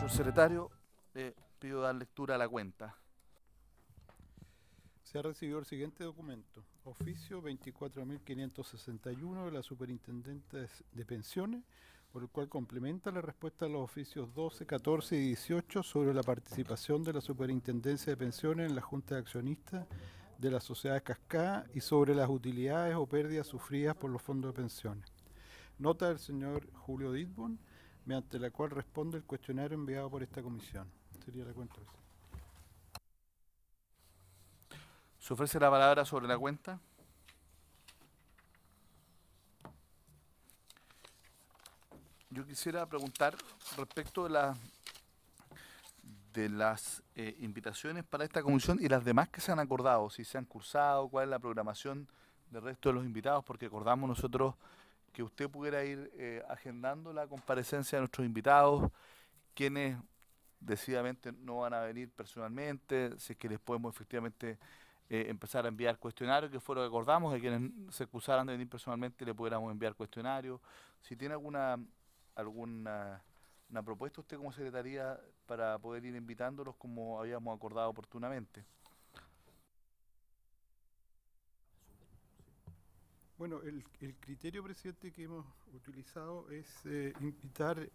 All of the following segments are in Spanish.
Señor secretario, pido dar lectura a la cuenta. Se ha recibido el siguiente documento. Oficio 24.561 de la Superintendente de Pensiones, por el cual complementa la respuesta a los oficios 12, 14 y 18 sobre la participación de la Superintendencia de Pensiones en la Junta de Accionistas de las sociedades cascadas y sobre las utilidades o pérdidas sufridas por los fondos de pensiones. Nota del señor Julio Ditbon, mediante la cual responde el cuestionario enviado por esta comisión. Sería la cuenta. ¿Se ofrece la palabra sobre la cuenta? Yo quisiera preguntar respecto de las invitaciones para esta comisión y las demás que se han acordado, si se han cursado, cuál es la programación del resto de los invitados, porque acordamos nosotros que usted pudiera ir agendando la comparecencia de nuestros invitados, quienes decididamente no van a venir personalmente, si es que les podemos efectivamente empezar a enviar cuestionarios, que fue lo que acordamos, de quienes se excusaran de venir personalmente le pudiéramos enviar cuestionarios. Si tiene alguna una propuesta usted como secretaría para poder ir invitándolos como habíamos acordado oportunamente. Bueno, el criterio, presidente, que hemos utilizado es invitar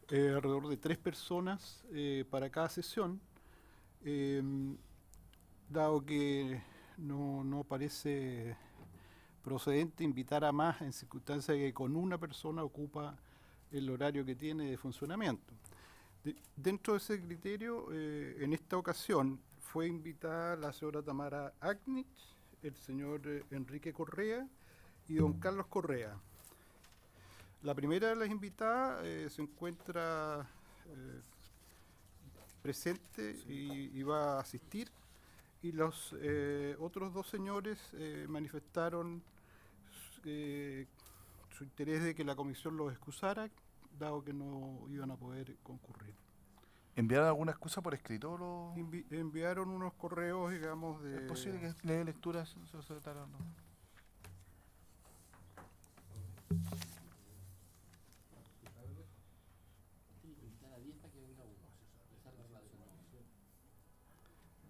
alrededor de 3 personas para cada sesión, dado que no parece procedente invitar a más en circunstancias que con una persona ocupa el horario que tiene de funcionamiento. Dentro de ese criterio, en esta ocasión fue invitada la señora Tamara Agnich, el señor Enrique Correa y don Carlos Correa. La primera de las invitadas se encuentra presente y va a asistir, y los otros 2 señores manifestaron su interés de que la comisión los excusara, dado que no iban a poder concurrir. ¿Enviaron alguna excusa por escrito? Enviaron unos correos, digamos, de... ¿Es posible que le dé lectura, señor secretario? No.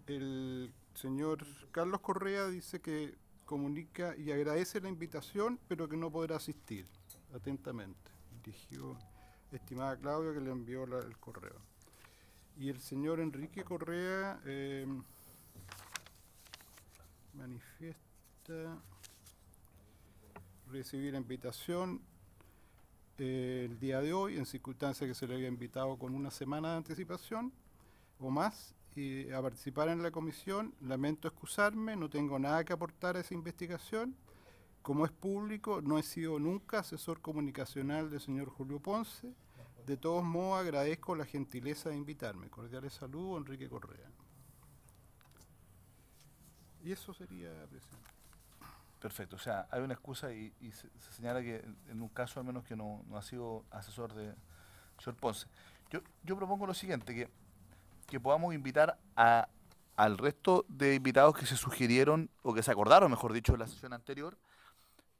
El señor Carlos Correa dice que comunica y agradece la invitación, pero que no podrá asistir. Atentamente. Dirigió, estimada Claudia, que le envió el correo. Y el señor Enrique Correa manifiesta recibir la invitación el día de hoy, en circunstancias que se le había invitado con una semana de anticipación o más, a participar en la comisión. Lamento excusarme, no tengo nada que aportar a esa investigación. Como es público, no he sido nunca asesor comunicacional del señor Julio Ponce. De todos modos, agradezco la gentileza de invitarme. Cordiales saludos, Enrique Correa. Y eso sería, presidente. Perfecto, o sea, hay una excusa y se señala que en un caso al menos que no ha sido asesor de señor Ponce. Yo propongo lo siguiente, que podamos invitar al resto de invitados que se sugirieron, o que se acordaron, mejor dicho, en la sesión anterior,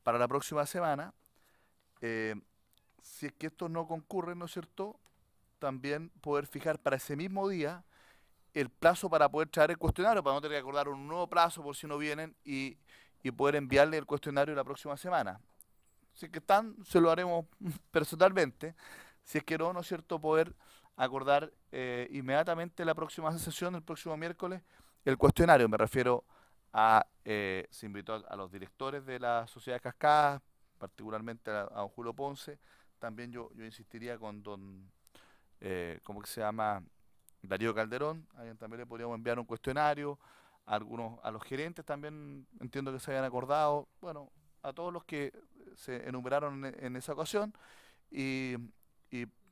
para la próxima semana. Si es que estos no concurren, ¿no es cierto?, también poder fijar para ese mismo día el plazo para poder traer el cuestionario, para no tener que acordar un nuevo plazo por si no vienen y poder enviarle el cuestionario la próxima semana. Si es que están, se lo haremos personalmente. Si es que no, ¿no es cierto?, poder acordar inmediatamente la próxima sesión, el próximo miércoles, el cuestionario. Me refiero se invitó a los directores de la Sociedad Cascada, particularmente a don Julio Ponce. También yo insistiría con don, ¿cómo que se llama?, Darío Calderón. A quien también le podríamos enviar un cuestionario. A los gerentes también entiendo que se habían acordado. Bueno, a todos los que se enumeraron en esa ocasión, y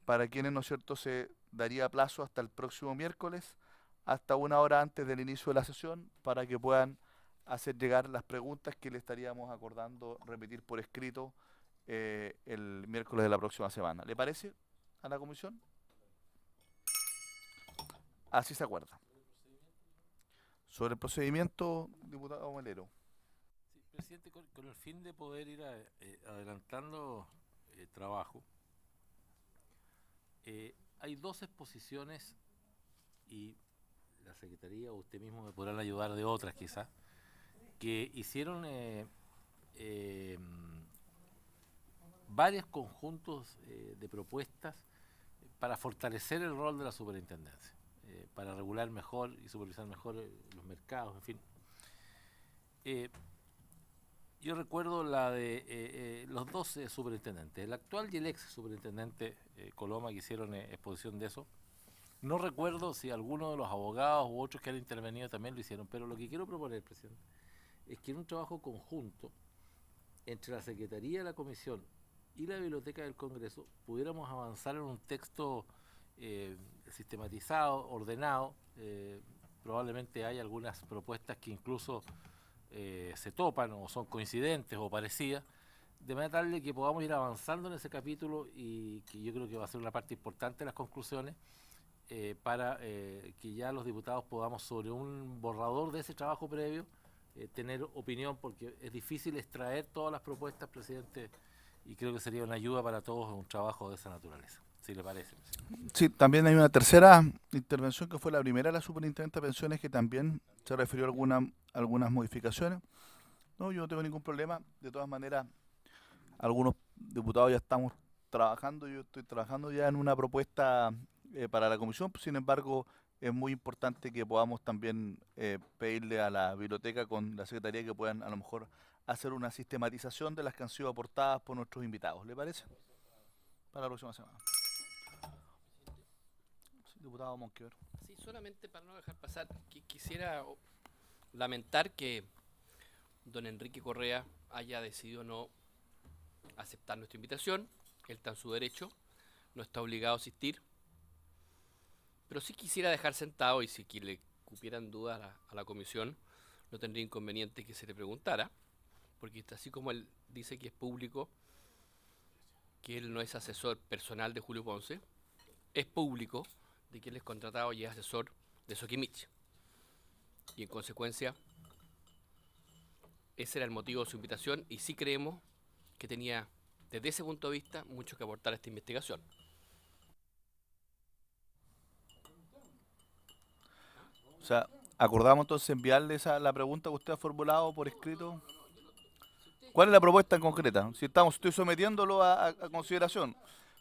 para quienes, ¿no es cierto?, se daría plazo hasta el próximo miércoles, hasta 1 hora antes del inicio de la sesión, para que puedan hacer llegar las preguntas que le estaríamos acordando repetir por escrito el miércoles de la próxima semana. ¿Le parece a la comisión? Así se acuerda. Sobre el procedimiento, diputado Melero. Sí, presidente, con el fin de poder ir adelantando trabajo, hay dos exposiciones y la Secretaría o usted mismo me podrán ayudar de otras quizás, que hicieron varios conjuntos de propuestas para fortalecer el rol de la superintendencia, para regular mejor y supervisar mejor los mercados, en fin. Yo recuerdo la de los dos superintendentes, el actual y el ex superintendente Coloma, que hicieron exposición de eso. No recuerdo si alguno de los abogados u otros que han intervenido también lo hicieron, pero lo que quiero proponer, presidente, es que en un trabajo conjunto entre la Secretaría de la Comisión y la Biblioteca del Congreso pudiéramos avanzar en un texto sistematizado, ordenado. Probablemente hay algunas propuestas que incluso se topan o son coincidentes o parecidas, de manera tal que podamos ir avanzando en ese capítulo y que yo creo que va a ser una parte importante de las conclusiones para que ya los diputados podamos, sobre un borrador de ese trabajo previo, tener opinión, porque es difícil extraer todas las propuestas, presidente, y creo que sería una ayuda para todos un trabajo de esa naturaleza, si le parece. Sí, también hay una tercera intervención que fue la primera de la Superintendente de Pensiones, que también se refirió a algunas modificaciones. No, yo no tengo ningún problema. De todas maneras, algunos diputados ya estamos trabajando, yo estoy trabajando ya en una propuesta para la comisión. Sin embargo, es muy importante que podamos también pedirle a la biblioteca con la secretaría que puedan a lo mejor hacer una sistematización de las que han sido aportadas por nuestros invitados. ¿Le parece? Para la próxima semana. Sí, diputado Monquever. Sí, solamente para no dejar pasar, quisiera lamentar que don Enrique Correa haya decidido no aceptar nuestra invitación. Él está en su derecho, no está obligado a asistir. Pero sí quisiera dejar sentado, y si le cupieran dudas a la comisión, no tendría inconveniente que se le preguntara, porque así como él dice que es público, que él no es asesor personal de Julio Ponce, es público de que él es contratado y es asesor de Sokimich. Y en consecuencia, ese era el motivo de su invitación, y sí creemos que tenía, desde ese punto de vista, mucho que aportar a esta investigación. O sea, acordamos entonces enviarle la pregunta que usted ha formulado por escrito. ¿Cuál es la propuesta en concreta? Si estoy sometiéndolo a consideración.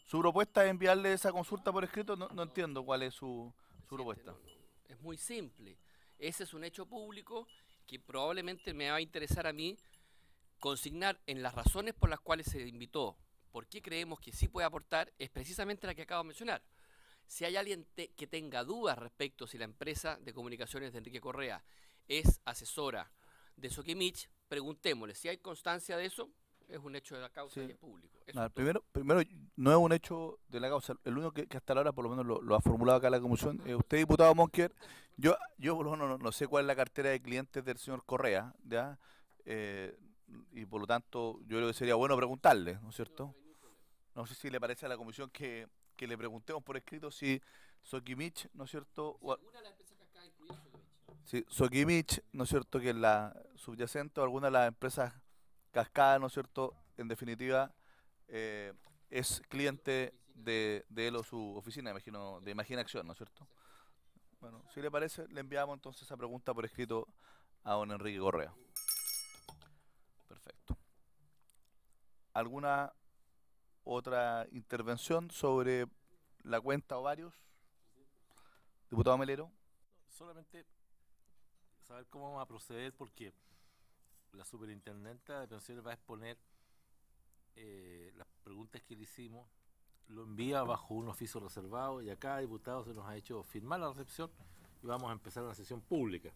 Su propuesta es enviarle esa consulta por escrito. No entiendo cuál es su propuesta. No. Es muy simple. Ese es un hecho público que probablemente me va a interesar a mí consignar en las razones por las cuales se le invitó. ¿Por qué creemos que sí puede aportar? Es precisamente la que acabo de mencionar. Si hay alguien que tenga dudas respecto si la empresa de comunicaciones de Enrique Correa es asesora de Sokimich, preguntémosle. Si hay constancia de eso, es un hecho de la causa, sí, y es público. Primero, no es un hecho de la causa. El único que hasta ahora por lo menos lo ha formulado acá la comisión. Usted, diputado Monquer, yo por lo menos no sé cuál es la cartera de clientes del señor Correa, ¿ya? Y por lo tanto yo creo que sería bueno preguntarle, ¿no es cierto? No sé si le parece a la comisión que le preguntemos por escrito si Sokimich, ¿no es cierto? Si alguna de las empresas cascadas incluye Sokimich. Si Sokimich, ¿no es cierto?, que es la subyacente, o alguna de las empresas cascadas, ¿no es cierto?, en definitiva, es cliente de él o su oficina, imagino, de Imaginación, ¿no es cierto? Bueno, si le parece, le enviamos entonces esa pregunta por escrito a don Enrique Correa. Perfecto. ¿Alguna otra intervención sobre la cuenta o varios? Diputado Melero. Solamente saber cómo vamos a proceder, porque la superintendenta de pensiones va a exponer las preguntas que le hicimos, lo envía bajo un oficio reservado, y a cada diputado se nos ha hecho firmar la recepción y vamos a empezar una sesión pública.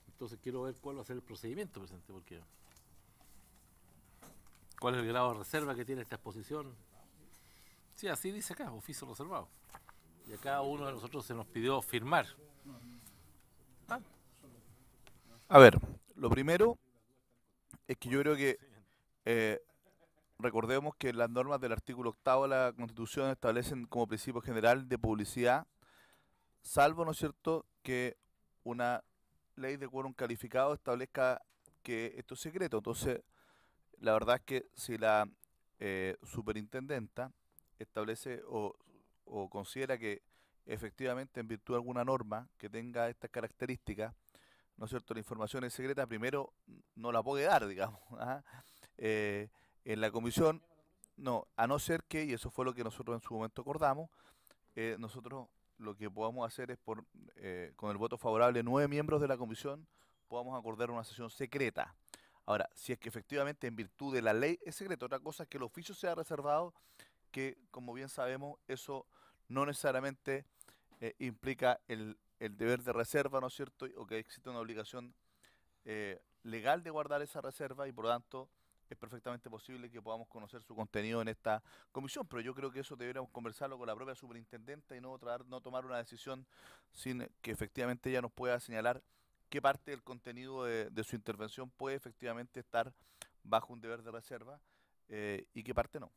Entonces quiero ver cuál va a ser el procedimiento, presidente, porque ¿cuál es el grado de reserva que tiene esta exposición? Sí, así dice acá, oficio reservado. Y a cada uno de nosotros se nos pidió firmar. A ver, lo primero es que yo creo que recordemos que las normas del artículo 8 de la Constitución establecen como principio general de publicidad, salvo, ¿no es cierto?, que una ley de quórum calificado establezca que esto es secreto. Entonces, la verdad es que si la superintendenta establece o o considera que efectivamente en virtud de alguna norma que tenga estas características, ¿no es cierto?, la información es secreta, primero no la puede dar, digamos. ¿Ah? En la comisión, no, a no ser que, y eso fue lo que nosotros en su momento acordamos, nosotros lo que podamos hacer es, con el voto favorable de 9 miembros de la comisión, podamos acordar una sesión secreta. Ahora, si es que efectivamente en virtud de la ley es secreto, otra cosa es que el oficio sea reservado, que como bien sabemos, eso no necesariamente implica el deber de reserva, ¿no es cierto? O que existe una obligación legal de guardar esa reserva y por lo tanto es perfectamente posible que podamos conocer su contenido en esta comisión, pero yo creo que eso deberíamos conversarlo con la propia superintendenta y no tomar una decisión sin que efectivamente ella nos pueda señalar qué parte del contenido de su intervención puede efectivamente estar bajo un deber de reserva y qué parte no.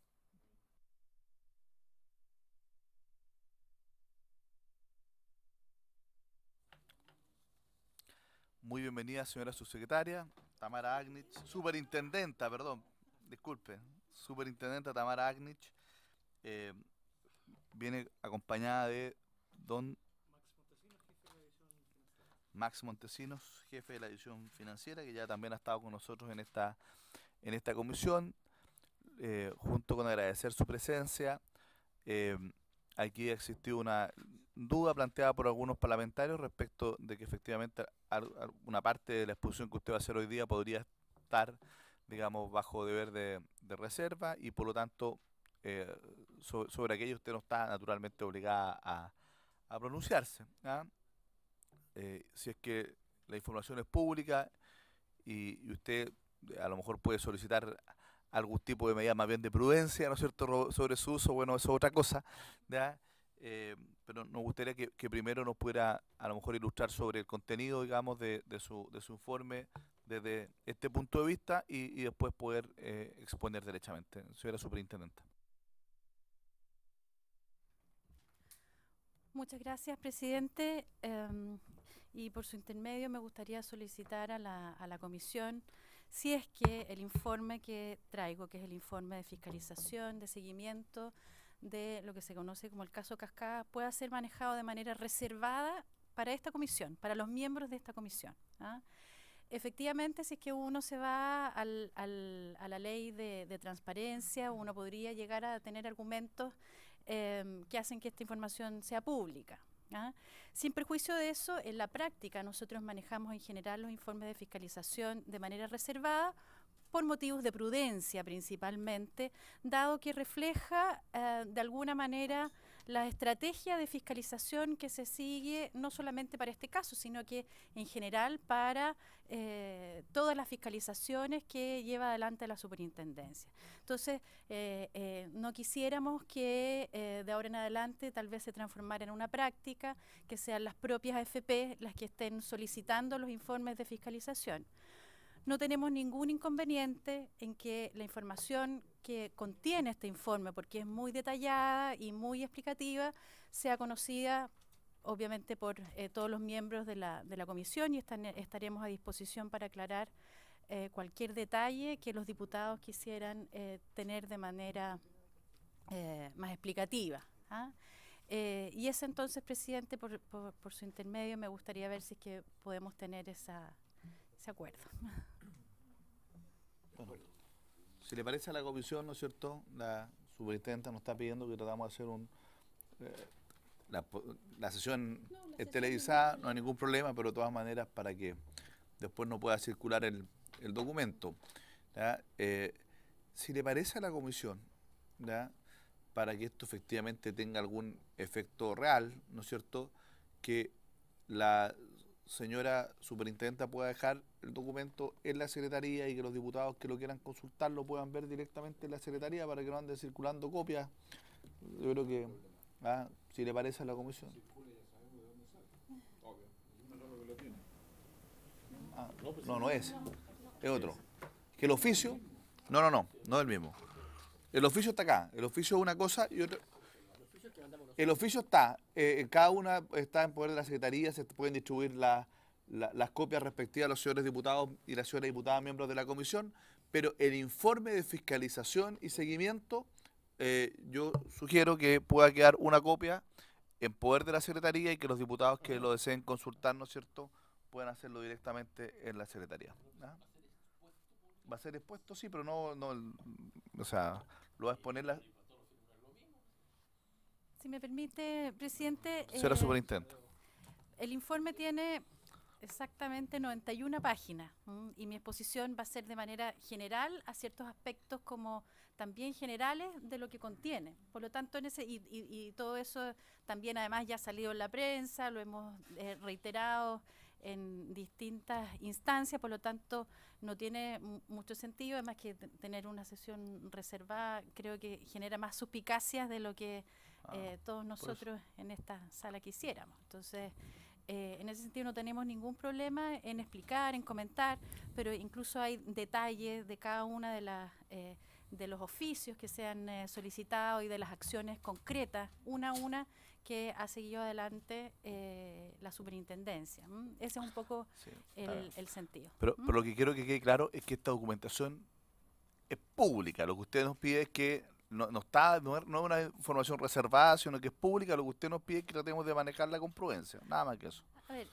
Muy bienvenida, señora subsecretaria Tamara Agnich, superintendenta, perdón, disculpe, superintendenta Tamara Agnich, viene acompañada de don Max Montesinos, jefe de la división financiera, que ya también ha estado con nosotros en esta comisión, junto con agradecer su presencia. Aquí existió una duda planteada por algunos parlamentarios respecto de que efectivamente una parte de la exposición que usted va a hacer hoy día podría estar, digamos, bajo deber de reserva y por lo tanto sobre aquello usted no está naturalmente obligada a pronunciarse. ¿Ah? Si es que la información es pública y usted a lo mejor puede solicitar algún tipo de medida más bien de prudencia, ¿no es cierto?, sobre su uso, bueno, eso es otra cosa, ¿ya? Pero nos gustaría que primero nos pudiera a lo mejor ilustrar sobre el contenido, digamos, de su informe desde este punto de vista y después poder exponer derechamente. Señora Superintendenta. Muchas gracias, presidente. Y por su intermedio me gustaría solicitar a la comisión si es que el informe que traigo, que es el informe de fiscalización, de seguimiento de lo que se conoce como el caso Cascada, pueda ser manejado de manera reservada para esta comisión, para los miembros de esta comisión. ¿Ah? Efectivamente, si es que uno se va a la ley de transparencia, uno podría llegar a tener argumentos que hacen que esta información sea pública. ¿Ah? Sin perjuicio de eso, en la práctica nosotros manejamos en general los informes de fiscalización de manera reservada por motivos de prudencia principalmente, dado que refleja de alguna manera la estrategia de fiscalización que se sigue no solamente para este caso, sino que en general para todas las fiscalizaciones que lleva adelante la superintendencia. Entonces, no quisiéramos que de ahora en adelante tal vez se transformara en una práctica, que sean las propias AFP las que estén solicitando los informes de fiscalización. No tenemos ningún inconveniente en que la información que contiene este informe, porque es muy detallada y muy explicativa, sea conocida obviamente por todos los miembros de la comisión y estaremos a disposición para aclarar cualquier detalle que los diputados quisieran tener de manera más explicativa. ¿Ah? Y eso entonces, presidente, por su intermedio, me gustaría ver si es que podemos tener ese acuerdo. Bueno, si le parece a la comisión, ¿no es cierto?, la superintendenta nos está pidiendo que tratamos de hacer la sesión es televisada, no hay ningún problema, pero de todas maneras para que después no pueda circular el documento. Si le parece a la comisión, ¿ya?, para que esto efectivamente tenga algún efecto real, ¿no es cierto?, que la señora superintendenta pueda dejar el documento en la secretaría y que los diputados que lo quieran consultar lo puedan ver directamente en la secretaría para que no anden circulando copias. Yo creo que, si le parece a la comisión. No es otro. Que el oficio, no es el mismo. El oficio está acá, el oficio es una cosa y otra. El oficio está, cada una está en poder de la Secretaría, se pueden distribuir las copias respectivas a los señores diputados y las señoras diputadas miembros de la comisión, pero el informe de fiscalización y seguimiento yo sugiero que pueda quedar una copia en poder de la Secretaría y que los diputados que lo deseen consultar, ¿no es cierto?, puedan hacerlo directamente en la Secretaría. ¿Ah? Va a ser expuesto, sí, pero o sea, lo va a exponer la Si me permite, presidente, señora superintendente. el informe tiene exactamente 91 páginas, y mi exposición va a ser de manera general a ciertos aspectos como también generales de lo que contiene. Por lo tanto, y todo eso también además ya ha salido en la prensa, lo hemos reiterado en distintas instancias, por lo tanto no tiene mucho sentido, además que tener una sesión reservada creo que genera más suspicacias de lo que todos nosotros en esta sala quisiéramos. Entonces, en ese sentido no tenemos ningún problema en explicar, en comentar, pero incluso hay detalles de cada una de los oficios que se han solicitado y de las acciones concretas, una a una, que ha seguido adelante la superintendencia. Ese es un poco Sí, el sentido. pero lo que quiero que quede claro es que esta documentación es pública. Lo que usted nos pide es que no es una información reservada, sino que es pública. Lo que usted nos pide es que tratemos de manejarla con prudencia, nada más que eso. A ver,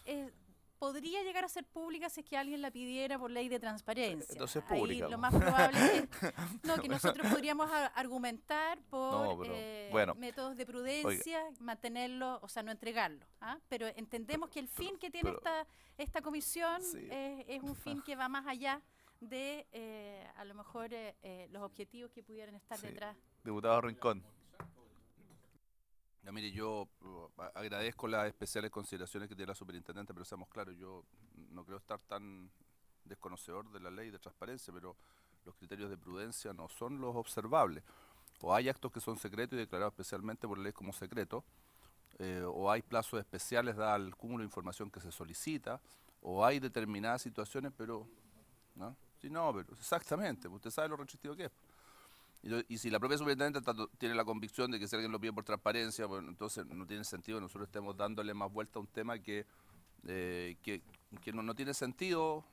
podría llegar a ser pública si es que alguien la pidiera por ley de transparencia. Entonces es Ahí pública, lo po. más probable es que nosotros podríamos argumentar por No, pero, bueno, métodos de prudencia, mantenerlo, o sea, no entregarlo. ¿Ah? Pero entendemos que el fin que tiene esta comisión Sí. es un fin que va más allá de, a lo mejor, los objetivos que pudieran estar Sí. detrás. Diputado Rincón. Ya, mire, yo agradezco las especiales consideraciones que tiene la superintendente, pero seamos claros, yo no creo estar tan desconocedor de la ley de transparencia, pero los criterios de prudencia no son los observables. O hay actos que son secretos y declarados especialmente por ley como secretos, o hay plazos especiales dada el cúmulo de información que se solicita, o hay determinadas situaciones, pero... ¿no? Sí, no, pero exactamente, usted sabe lo restrictivo que es. Y si la propia superintendente tiene la convicción de que si alguien lo pide por transparencia, pues entonces no tiene sentido que nosotros estemos dándole más vuelta a un tema que no tiene sentido,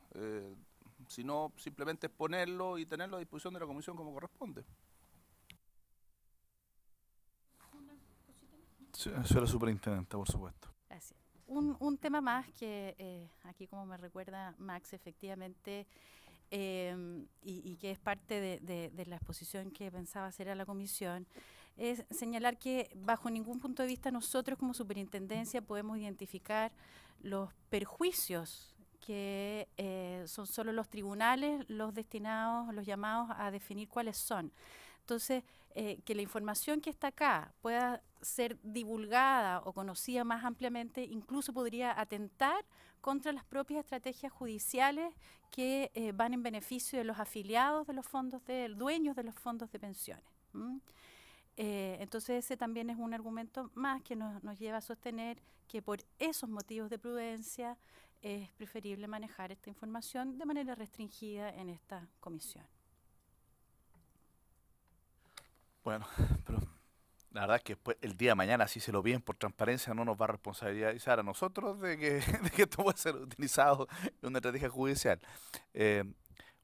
sino simplemente exponerlo y tenerlo a disposición de la comisión como corresponde. Señora superintendente, por supuesto. Gracias. Un tema más que aquí, como me recuerda Max, efectivamente, y que es parte de la exposición que pensaba hacer a la comisión, es señalar que bajo ningún punto de vista nosotros como superintendencia podemos identificar los perjuicios que son solo los tribunales los destinados, los llamados a definir cuáles son. Entonces, que la información que está acá pueda ser divulgada o conocida más ampliamente, incluso podría atentar contra las propias estrategias judiciales que van en beneficio de los afiliados de los fondos, dueños de los fondos de pensiones. Entonces, ese también es un argumento más que nos lleva a sostener que por esos motivos de prudencia es preferible manejar esta información de manera restringida en esta comisión. Bueno, pero la verdad es que después, el día de mañana, si se lo piden por transparencia, no nos va a responsabilizar a nosotros de que esto pueda ser utilizado en una estrategia judicial.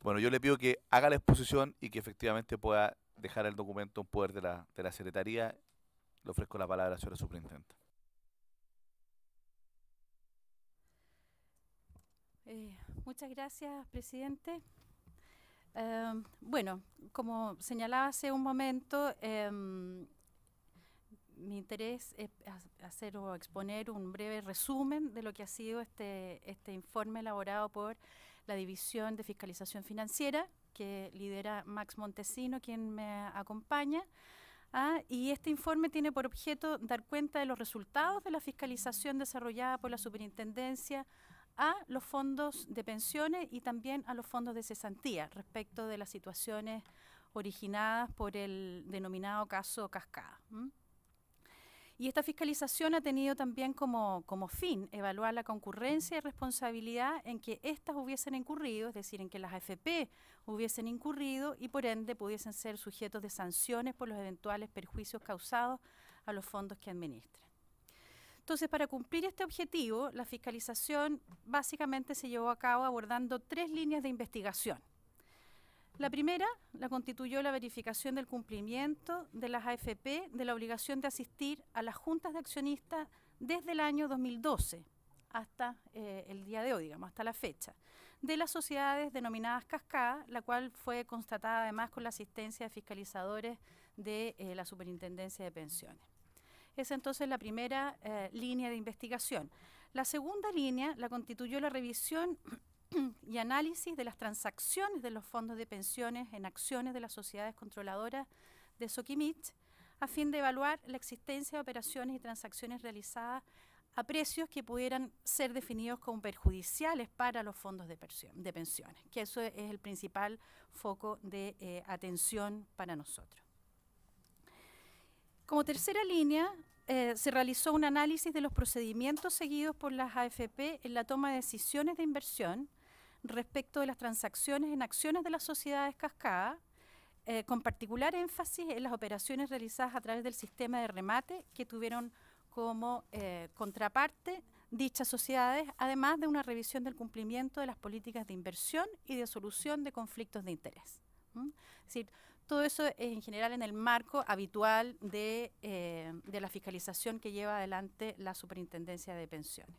Bueno, yo le pido que haga la exposición y que efectivamente pueda dejar el documento en poder de la Secretaría. Le ofrezco la palabra a la señora superintendente. Muchas gracias, presidente. Bueno, como señalaba hace un momento, mi interés es hacer o exponer un breve resumen de lo que ha sido este informe elaborado por la División de Fiscalización Financiera, que lidera Max Montesino, quien me acompaña. Y este informe tiene por objeto dar cuenta de los resultados de la fiscalización desarrollada por la Superintendencia a los fondos de pensiones y también a los fondos de cesantía respecto de las situaciones originadas por el denominado caso Cascada. Y esta fiscalización ha tenido también como fin evaluar la concurrencia y responsabilidad en que éstas hubiesen incurrido, es decir, en que las AFP hubiesen incurrido y por ende pudiesen ser sujetos de sanciones por los eventuales perjuicios causados a los fondos que administran. Entonces, para cumplir este objetivo, la fiscalización básicamente se llevó a cabo abordando 3 líneas de investigación. La primera la constituyó la verificación del cumplimiento de las AFP de la obligación de asistir a las juntas de accionistas desde el año 2012 hasta el día de hoy, digamos, hasta la fecha, de las sociedades denominadas cascada, la cual fue constatada además con la asistencia de fiscalizadores de la Superintendencia de Pensiones. Esa entonces la primera línea de investigación. La segunda línea la constituyó la revisión y análisis de las transacciones de los fondos de pensiones en acciones de las sociedades controladoras de Sokimich, a fin de evaluar la existencia de operaciones y transacciones realizadas a precios que pudieran ser definidos como perjudiciales para los fondos de pensiones, que eso es el principal foco de atención para nosotros. Como tercera línea, se realizó un análisis de los procedimientos seguidos por las AFP en la toma de decisiones de inversión respecto de las transacciones en acciones de las sociedades cascada, con particular énfasis en las operaciones realizadas a través del sistema de remate que tuvieron como contraparte dichas sociedades, además de una revisión del cumplimiento de las políticas de inversión y de solución de conflictos de interés. Es decir, todo eso es en general en el marco habitual de la fiscalización que lleva adelante la Superintendencia de Pensiones.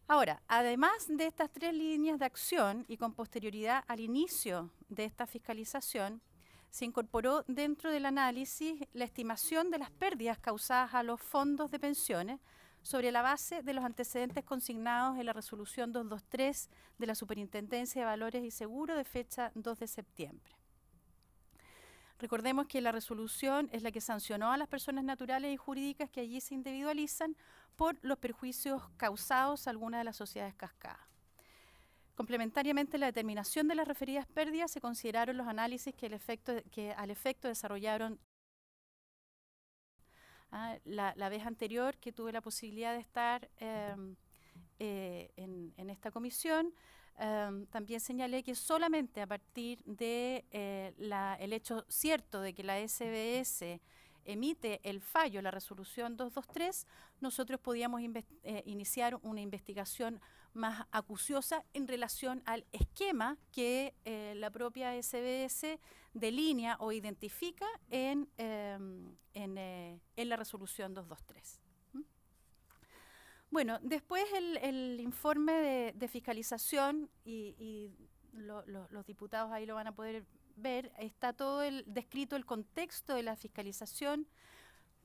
Ahora, además de estas tres líneas de acción y con posterioridad al inicio de esta fiscalización, se incorporó dentro del análisis la estimación de las pérdidas causadas a los fondos de pensiones sobre la base de los antecedentes consignados en la resolución 223 de la Superintendencia de Valores y Seguros de fecha 2 de septiembre. Recordemos que la resolución es la que sancionó a las personas naturales y jurídicas que allí se individualizan por los perjuicios causados a alguna de las sociedades cascadas. Complementariamente a la determinación de las referidas pérdidas, se consideraron los análisis que al efecto desarrollaron la vez anterior que tuve la posibilidad de estar en esta comisión. También señalé que solamente a partir de el hecho cierto de que la SBS emite el fallo, la resolución 223, nosotros podíamos iniciar una investigación más acuciosa en relación al esquema que la propia SBS delinea o identifica en la resolución 223. Bueno, después el informe de fiscalización, y los diputados ahí lo van a poder ver, está todo descrito el contexto de la fiscalización,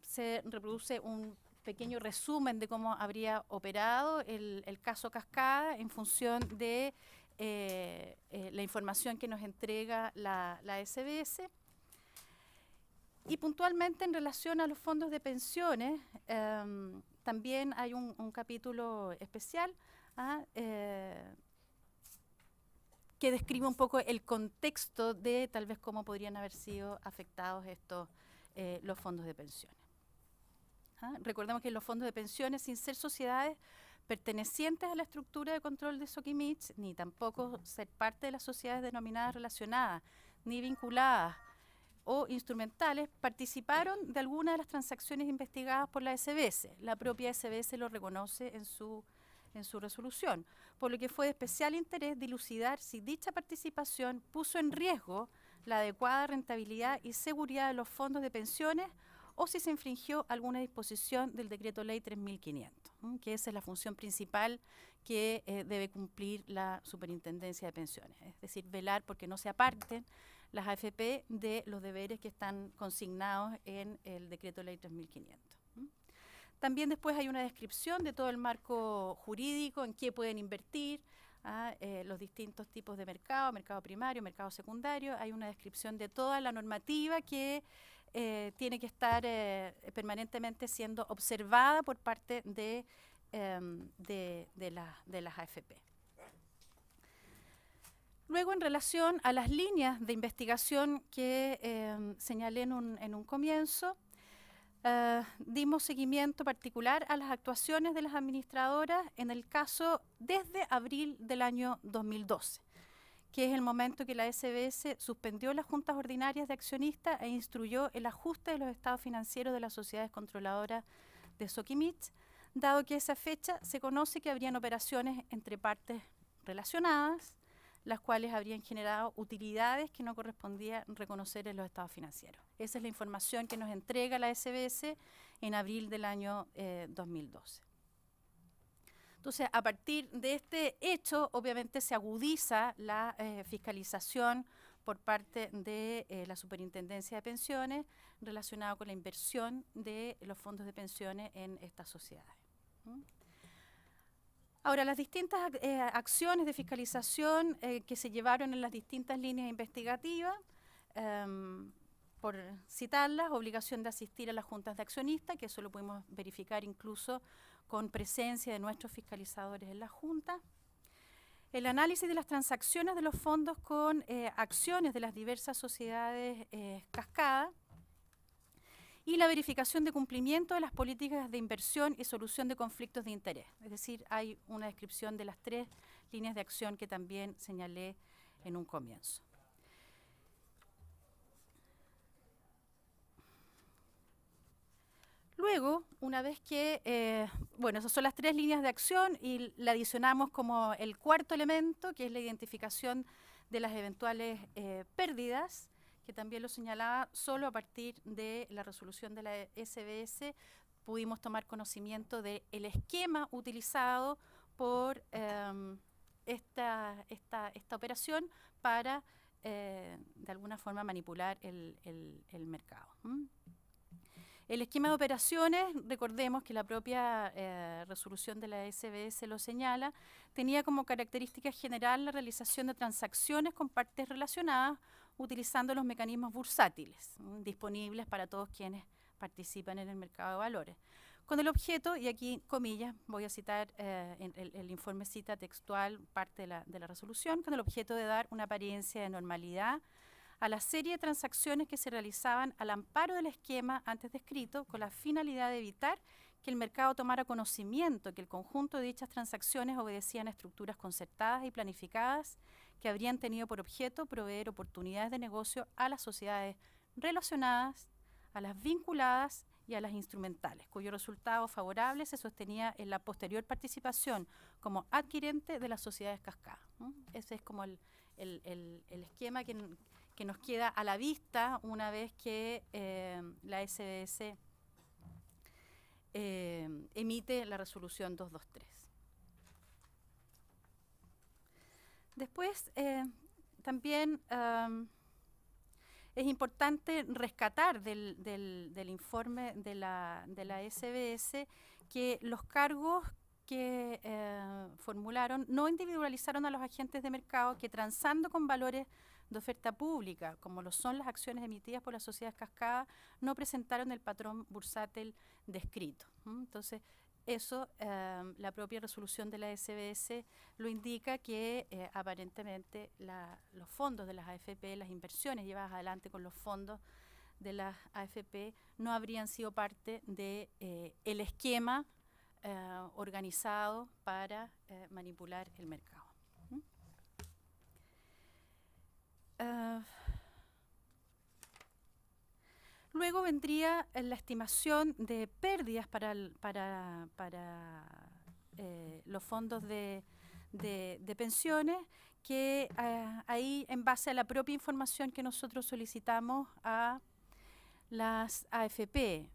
se reproduce un pequeño resumen de cómo habría operado el caso Cascada en función de la información que nos entrega la SBS. Y puntualmente en relación a los fondos de pensiones, también hay un capítulo especial que describe un poco el contexto de tal vez cómo podrían haber sido afectados los fondos de pensiones. Recordemos que los fondos de pensiones, sin ser sociedades pertenecientes a la estructura de control de Sokimich, ni tampoco ser parte de las sociedades denominadas relacionadas, ni vinculadas o instrumentales, participaron de alguna de las transacciones investigadas por la SBS. La propia SBS lo reconoce en su resolución, por lo que fue de especial interés dilucidar si dicha participación puso en riesgo la adecuada rentabilidad y seguridad de los fondos de pensiones o si se infringió alguna disposición del Decreto Ley 3500, que esa es la función principal que debe cumplir la Superintendencia de Pensiones, es decir, velar porque no se aparten las AFP de los deberes que están consignados en el Decreto Ley 3500. También después hay una descripción de todo el marco jurídico, en qué pueden invertir, los distintos tipos de mercado primario, mercado secundario. Hay una descripción de toda la normativa que tiene que estar permanentemente siendo observada por parte de las AFP. Luego, en relación a las líneas de investigación que señalé en un comienzo, dimos seguimiento particular a las actuaciones de las administradoras en el caso desde abril del año 2012, que es el momento que la SBS suspendió las juntas ordinarias de accionistas e instruyó el ajuste de los estados financieros de las sociedades controladoras de Sokimich, dado que a esa fecha se conoce que habrían operaciones entre partes relacionadas, las cuales habrían generado utilidades que no correspondía reconocer en los estados financieros. Esa es la información que nos entrega la SBS en abril del año 2012. Entonces, a partir de este hecho, obviamente se agudiza la fiscalización por parte de la Superintendencia de Pensiones relacionado con la inversión de los fondos de pensiones en estas sociedades. Ahora, las distintas acciones de fiscalización que se llevaron en las distintas líneas investigativas, por citarlas, obligación de asistir a las juntas de accionistas, que eso lo pudimos verificar incluso con presencia de nuestros fiscalizadores en la junta. El análisis de las transacciones de los fondos con acciones de las diversas sociedades cascadas y la verificación de cumplimiento de las políticas de inversión y solución de conflictos de interés. Es decir, hay una descripción de las 3 líneas de acción que también señalé en un comienzo. Luego, una vez que, bueno, esas son las 3 líneas de acción y la adicionamos como el cuarto elemento, que es la identificación de las eventuales pérdidas, que también lo señalaba, solo a partir de la resolución de la SBS pudimos tomar conocimiento del esquema utilizado por esta operación para, de alguna forma, manipular el mercado. El esquema de operaciones, recordemos que la propia resolución de la SBS lo señala, tenía como característica general la realización de transacciones con partes relacionadas utilizando los mecanismos bursátiles, disponibles para todos quienes participan en el mercado de valores. Con el objeto, y aquí comillas, voy a citar, el informe cita textual parte de la resolución, con el objeto de dar una apariencia de normalidad a la serie de transacciones que se realizaban al amparo del esquema antes descrito, con la finalidad de evitar que el mercado tomara conocimiento que el conjunto de dichas transacciones obedecían a estructuras concertadas y planificadas que habrían tenido por objeto proveer oportunidades de negocio a las sociedades relacionadas, a las vinculadas y a las instrumentales, cuyo resultado favorable se sostenía en la posterior participación como adquirente de las sociedades cascadas. Ese es como el esquema que nos queda a la vista una vez que la SBS emite la resolución 223. Después, también es importante rescatar del informe de la SBS que los cargos que formularon no individualizaron a los agentes de mercado que, transando con valores de oferta pública, como lo son las acciones emitidas por las sociedades cascadas, no presentaron el patrón bursátil descrito. Entonces, eso, la propia resolución de la SBS lo indica que aparentemente los fondos de las AFP, las inversiones llevadas adelante con los fondos de las AFP, no habrían sido parte de el esquema organizado para manipular el mercado. Luego vendría la estimación de pérdidas para los fondos de pensiones, que ahí, en base a la propia información que nosotros solicitamos a las AFP,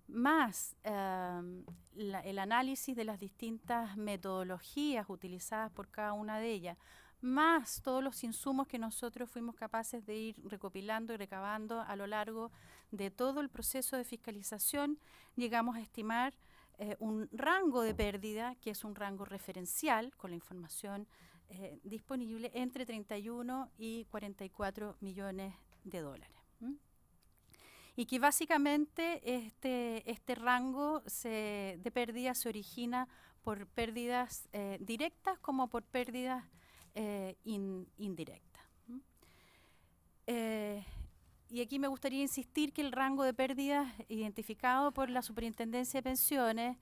más el análisis de las distintas metodologías utilizadas por cada una de ellas, más todos los insumos que nosotros fuimos capaces de ir recopilando y recabando a lo largo de todo el proceso de fiscalización, llegamos a estimar un rango de pérdida, que es un rango referencial, con la información disponible, entre 31 y 44 millones de dólares. Y que básicamente este rango de pérdida se origina por pérdidas directas como por pérdidas indirecta. Y aquí me gustaría insistir que el rango de pérdidas identificado por la Superintendencia de Pensiones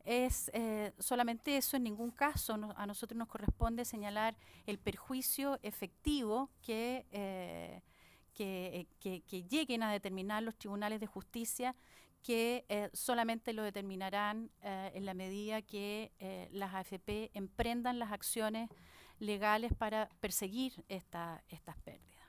es solamente eso. En ningún caso a nosotros nos corresponde señalar el perjuicio efectivo que lleguen a determinar los tribunales de justicia, que solamente lo determinarán en la medida que las AFP emprendan las acciones legales para perseguir estas pérdidas.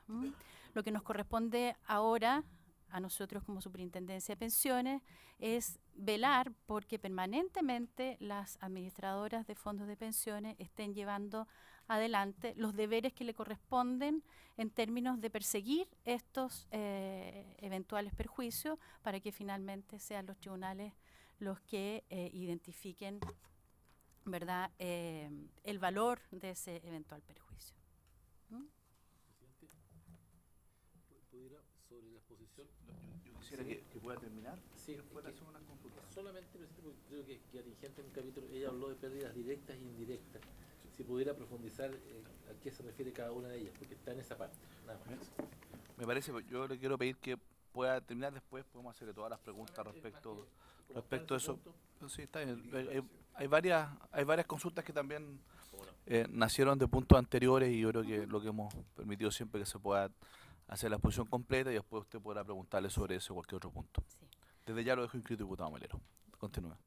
Lo que nos corresponde ahora a nosotros como Superintendencia de Pensiones es velar porque permanentemente las administradoras de fondos de pensiones estén llevando adelante los deberes que le corresponden en términos de perseguir estos eventuales perjuicios para que finalmente sean los tribunales los que identifiquen, ¿verdad?, el valor de ese eventual perjuicio. ¿Pudiera, sobre la exposición? Yo quisiera que pueda terminar. Sí, Después es le hacemos unas consultas. solamente, presidente, porque creo que Atingente en un capítulo, ella habló de pérdidas directas e indirectas. Si pudiera profundizar a qué se refiere cada una de ellas, porque está en esa parte, nada más. Me parece, yo le quiero pedir que pueda terminar, después podemos hacerle todas las preguntas respecto a eso. Sí, está bien. Hay varias consultas que también nacieron de puntos anteriores y yo creo que lo que hemos permitido siempre que se pueda hacer la exposición completa y después usted podrá preguntarle sobre eso o cualquier otro punto. Sí. Desde ya lo dejo inscrito, diputado Melero. Continúa.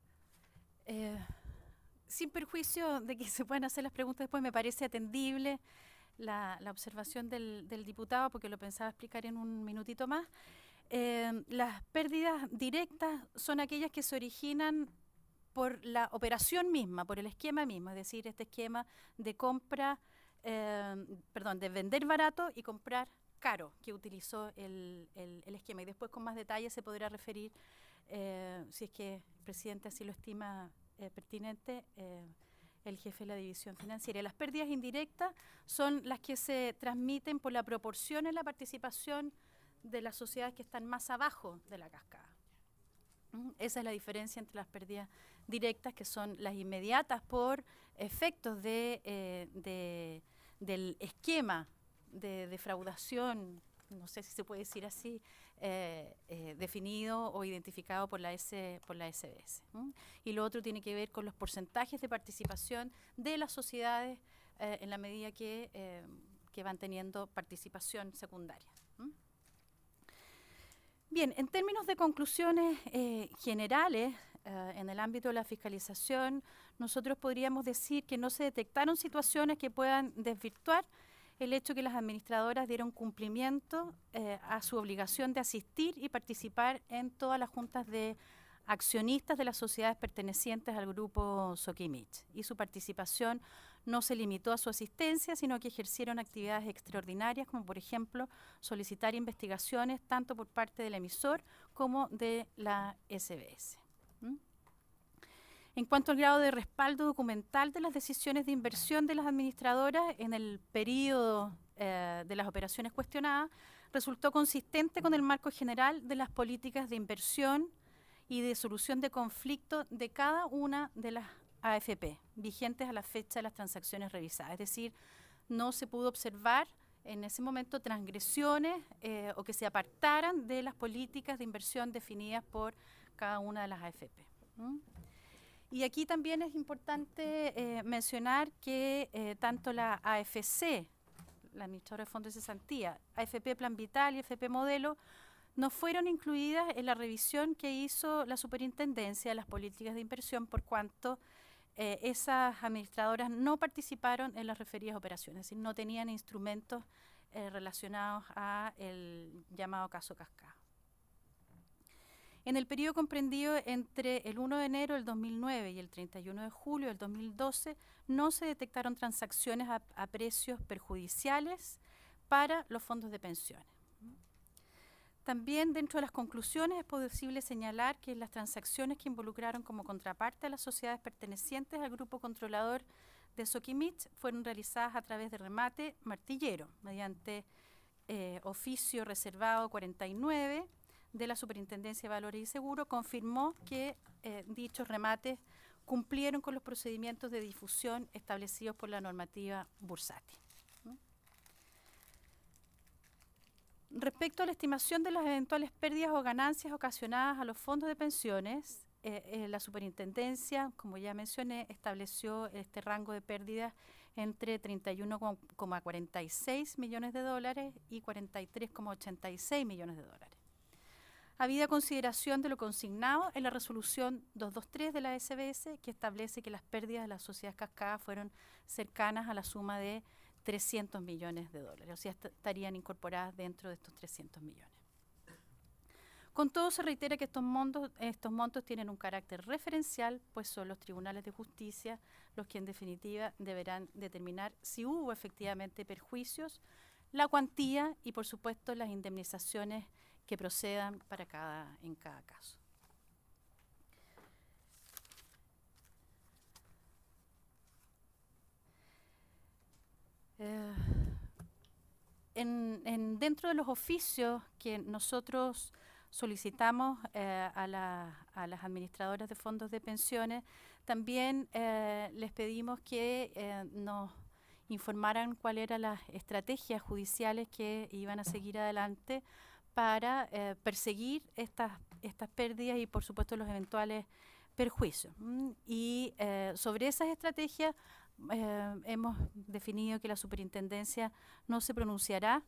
Sin perjuicio de que se puedan hacer las preguntas después, me parece atendible la observación del diputado, porque lo pensaba explicar en un minutito más. Las pérdidas directas son aquellas que se originan por la operación misma, por el esquema mismo, es decir, este esquema de compra, de vender barato y comprar caro que utilizó el esquema. Y después con más detalle se podrá referir, si es que el presidente así lo estima pertinente, el jefe de la división financiera. Las pérdidas indirectas son las que se transmiten por la proporción en la participación de las sociedades que están más abajo de la cascada. Esa es la diferencia entre las pérdidas directas, que son las inmediatas por efectos del esquema de defraudación, no sé si se puede decir así, definido o identificado por la SBS. Y lo otro tiene que ver con los porcentajes de participación de las sociedades en la medida que van teniendo participación secundaria. Bien, en términos de conclusiones generales, en el ámbito de la fiscalización, nosotros podríamos decir que no se detectaron situaciones que puedan desvirtuar el hecho que las administradoras dieron cumplimiento a su obligación de asistir y participar en todas las juntas de accionistas de las sociedades pertenecientes al grupo Soquimich. Y su participación no se limitó a su asistencia, sino que ejercieron actividades extraordinarias, como por ejemplo solicitar investigaciones tanto por parte del emisor como de la SBS. En cuanto al grado de respaldo documental de las decisiones de inversión de las administradoras en el periodo de las operaciones cuestionadas, resultó consistente con el marco general de las políticas de inversión y de solución de conflictos de cada una de las AFP, vigentes a la fecha de las transacciones revisadas. Es decir, no se pudo observar en ese momento transgresiones o que se apartaran de las políticas de inversión definidas por cada una de las AFP. Y aquí también es importante mencionar que tanto la AFC, la Administradora de Fondos de Cesantía, AFP Plan Vital y AFP Modelo, no fueron incluidas en la revisión que hizo la Superintendencia de las Políticas de Inversión, por cuanto esas administradoras no participaron en las referidas operaciones, es decir, no tenían instrumentos relacionados a el llamado caso Cascada. En el periodo comprendido entre el 1 de enero del 2009 y el 31 de julio del 2012, no se detectaron transacciones a precios perjudiciales para los fondos de pensiones. También dentro de las conclusiones es posible señalar que las transacciones que involucraron como contraparte a las sociedades pertenecientes al grupo controlador de Soquimich fueron realizadas a través de remate martillero, mediante oficio reservado 49 de la Superintendencia de Valores y Seguros, confirmó que dichos remates cumplieron con los procedimientos de difusión establecidos por la normativa bursátil. Respecto a la estimación de las eventuales pérdidas o ganancias ocasionadas a los fondos de pensiones, la Superintendencia, como ya mencioné, estableció este rango de pérdidas entre 31,46 millones de dólares y 43,86 millones de dólares. habida consideración de lo consignado en la resolución 223 de la SBS, que establece que las pérdidas de la sociedad cascada fueron cercanas a la suma de 300 millones de dólares, o sea, estarían incorporadas dentro de estos 300 millones. Con todo, se reitera que estos montos tienen un carácter referencial, pues son los tribunales de justicia los que en definitiva deberán determinar si hubo efectivamente perjuicios, la cuantía y por supuesto las indemnizaciones que procedan en cada caso. Dentro de los oficios que nosotros solicitamos a las administradoras de fondos de pensiones, también les pedimos que nos informaran cuáles eran las estrategias judiciales que iban a seguir adelante para perseguir estas pérdidas y por supuesto los eventuales perjuicios. Y sobre esas estrategias hemos definido que la superintendencia no se pronunciará,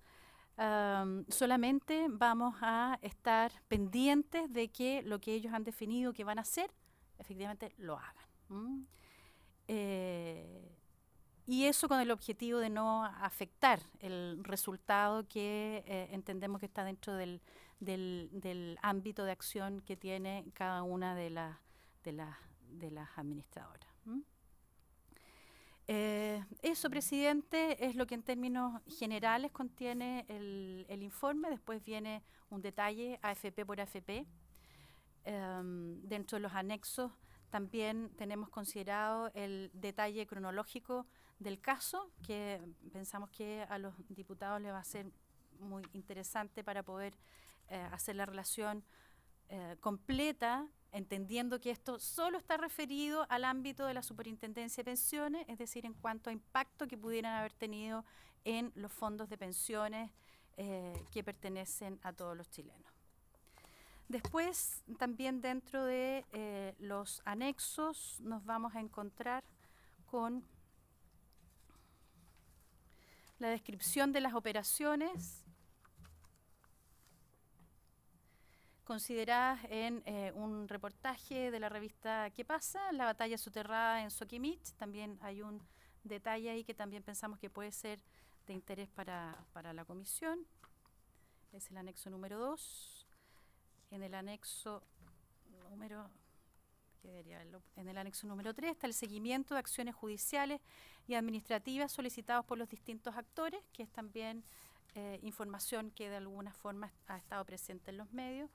solamente vamos a estar pendientes de que lo que ellos han definido que van a hacer, efectivamente lo hagan. Y eso con el objetivo de no afectar el resultado que entendemos que está dentro del ámbito de acción que tiene cada una de las administradoras. Eso, presidente, es lo que en términos generales contiene el informe. Después viene un detalle AFP por AFP. Dentro de los anexos también tenemos considerado el detalle cronológico del caso, que pensamos que a los diputados les va a ser muy interesante para poder hacer la relación completa, entendiendo que esto solo está referido al ámbito de la Superintendencia de Pensiones, es decir, en cuanto a impacto que pudieran haber tenido en los fondos de pensiones que pertenecen a todos los chilenos. Después, también dentro de los anexos, nos vamos a encontrar con la descripción de las operaciones consideradas en un reportaje de la revista ¿Qué pasa? La batalla soterrada en Soquimich. También hay un detalle ahí que también pensamos que puede ser de interés para la comisión. Es el anexo número 2. En el anexo número... En el anexo número 3 está el seguimiento de acciones judiciales y administrativas solicitadas por los distintos actores, que es también información que de alguna forma ha estado presente en los medios.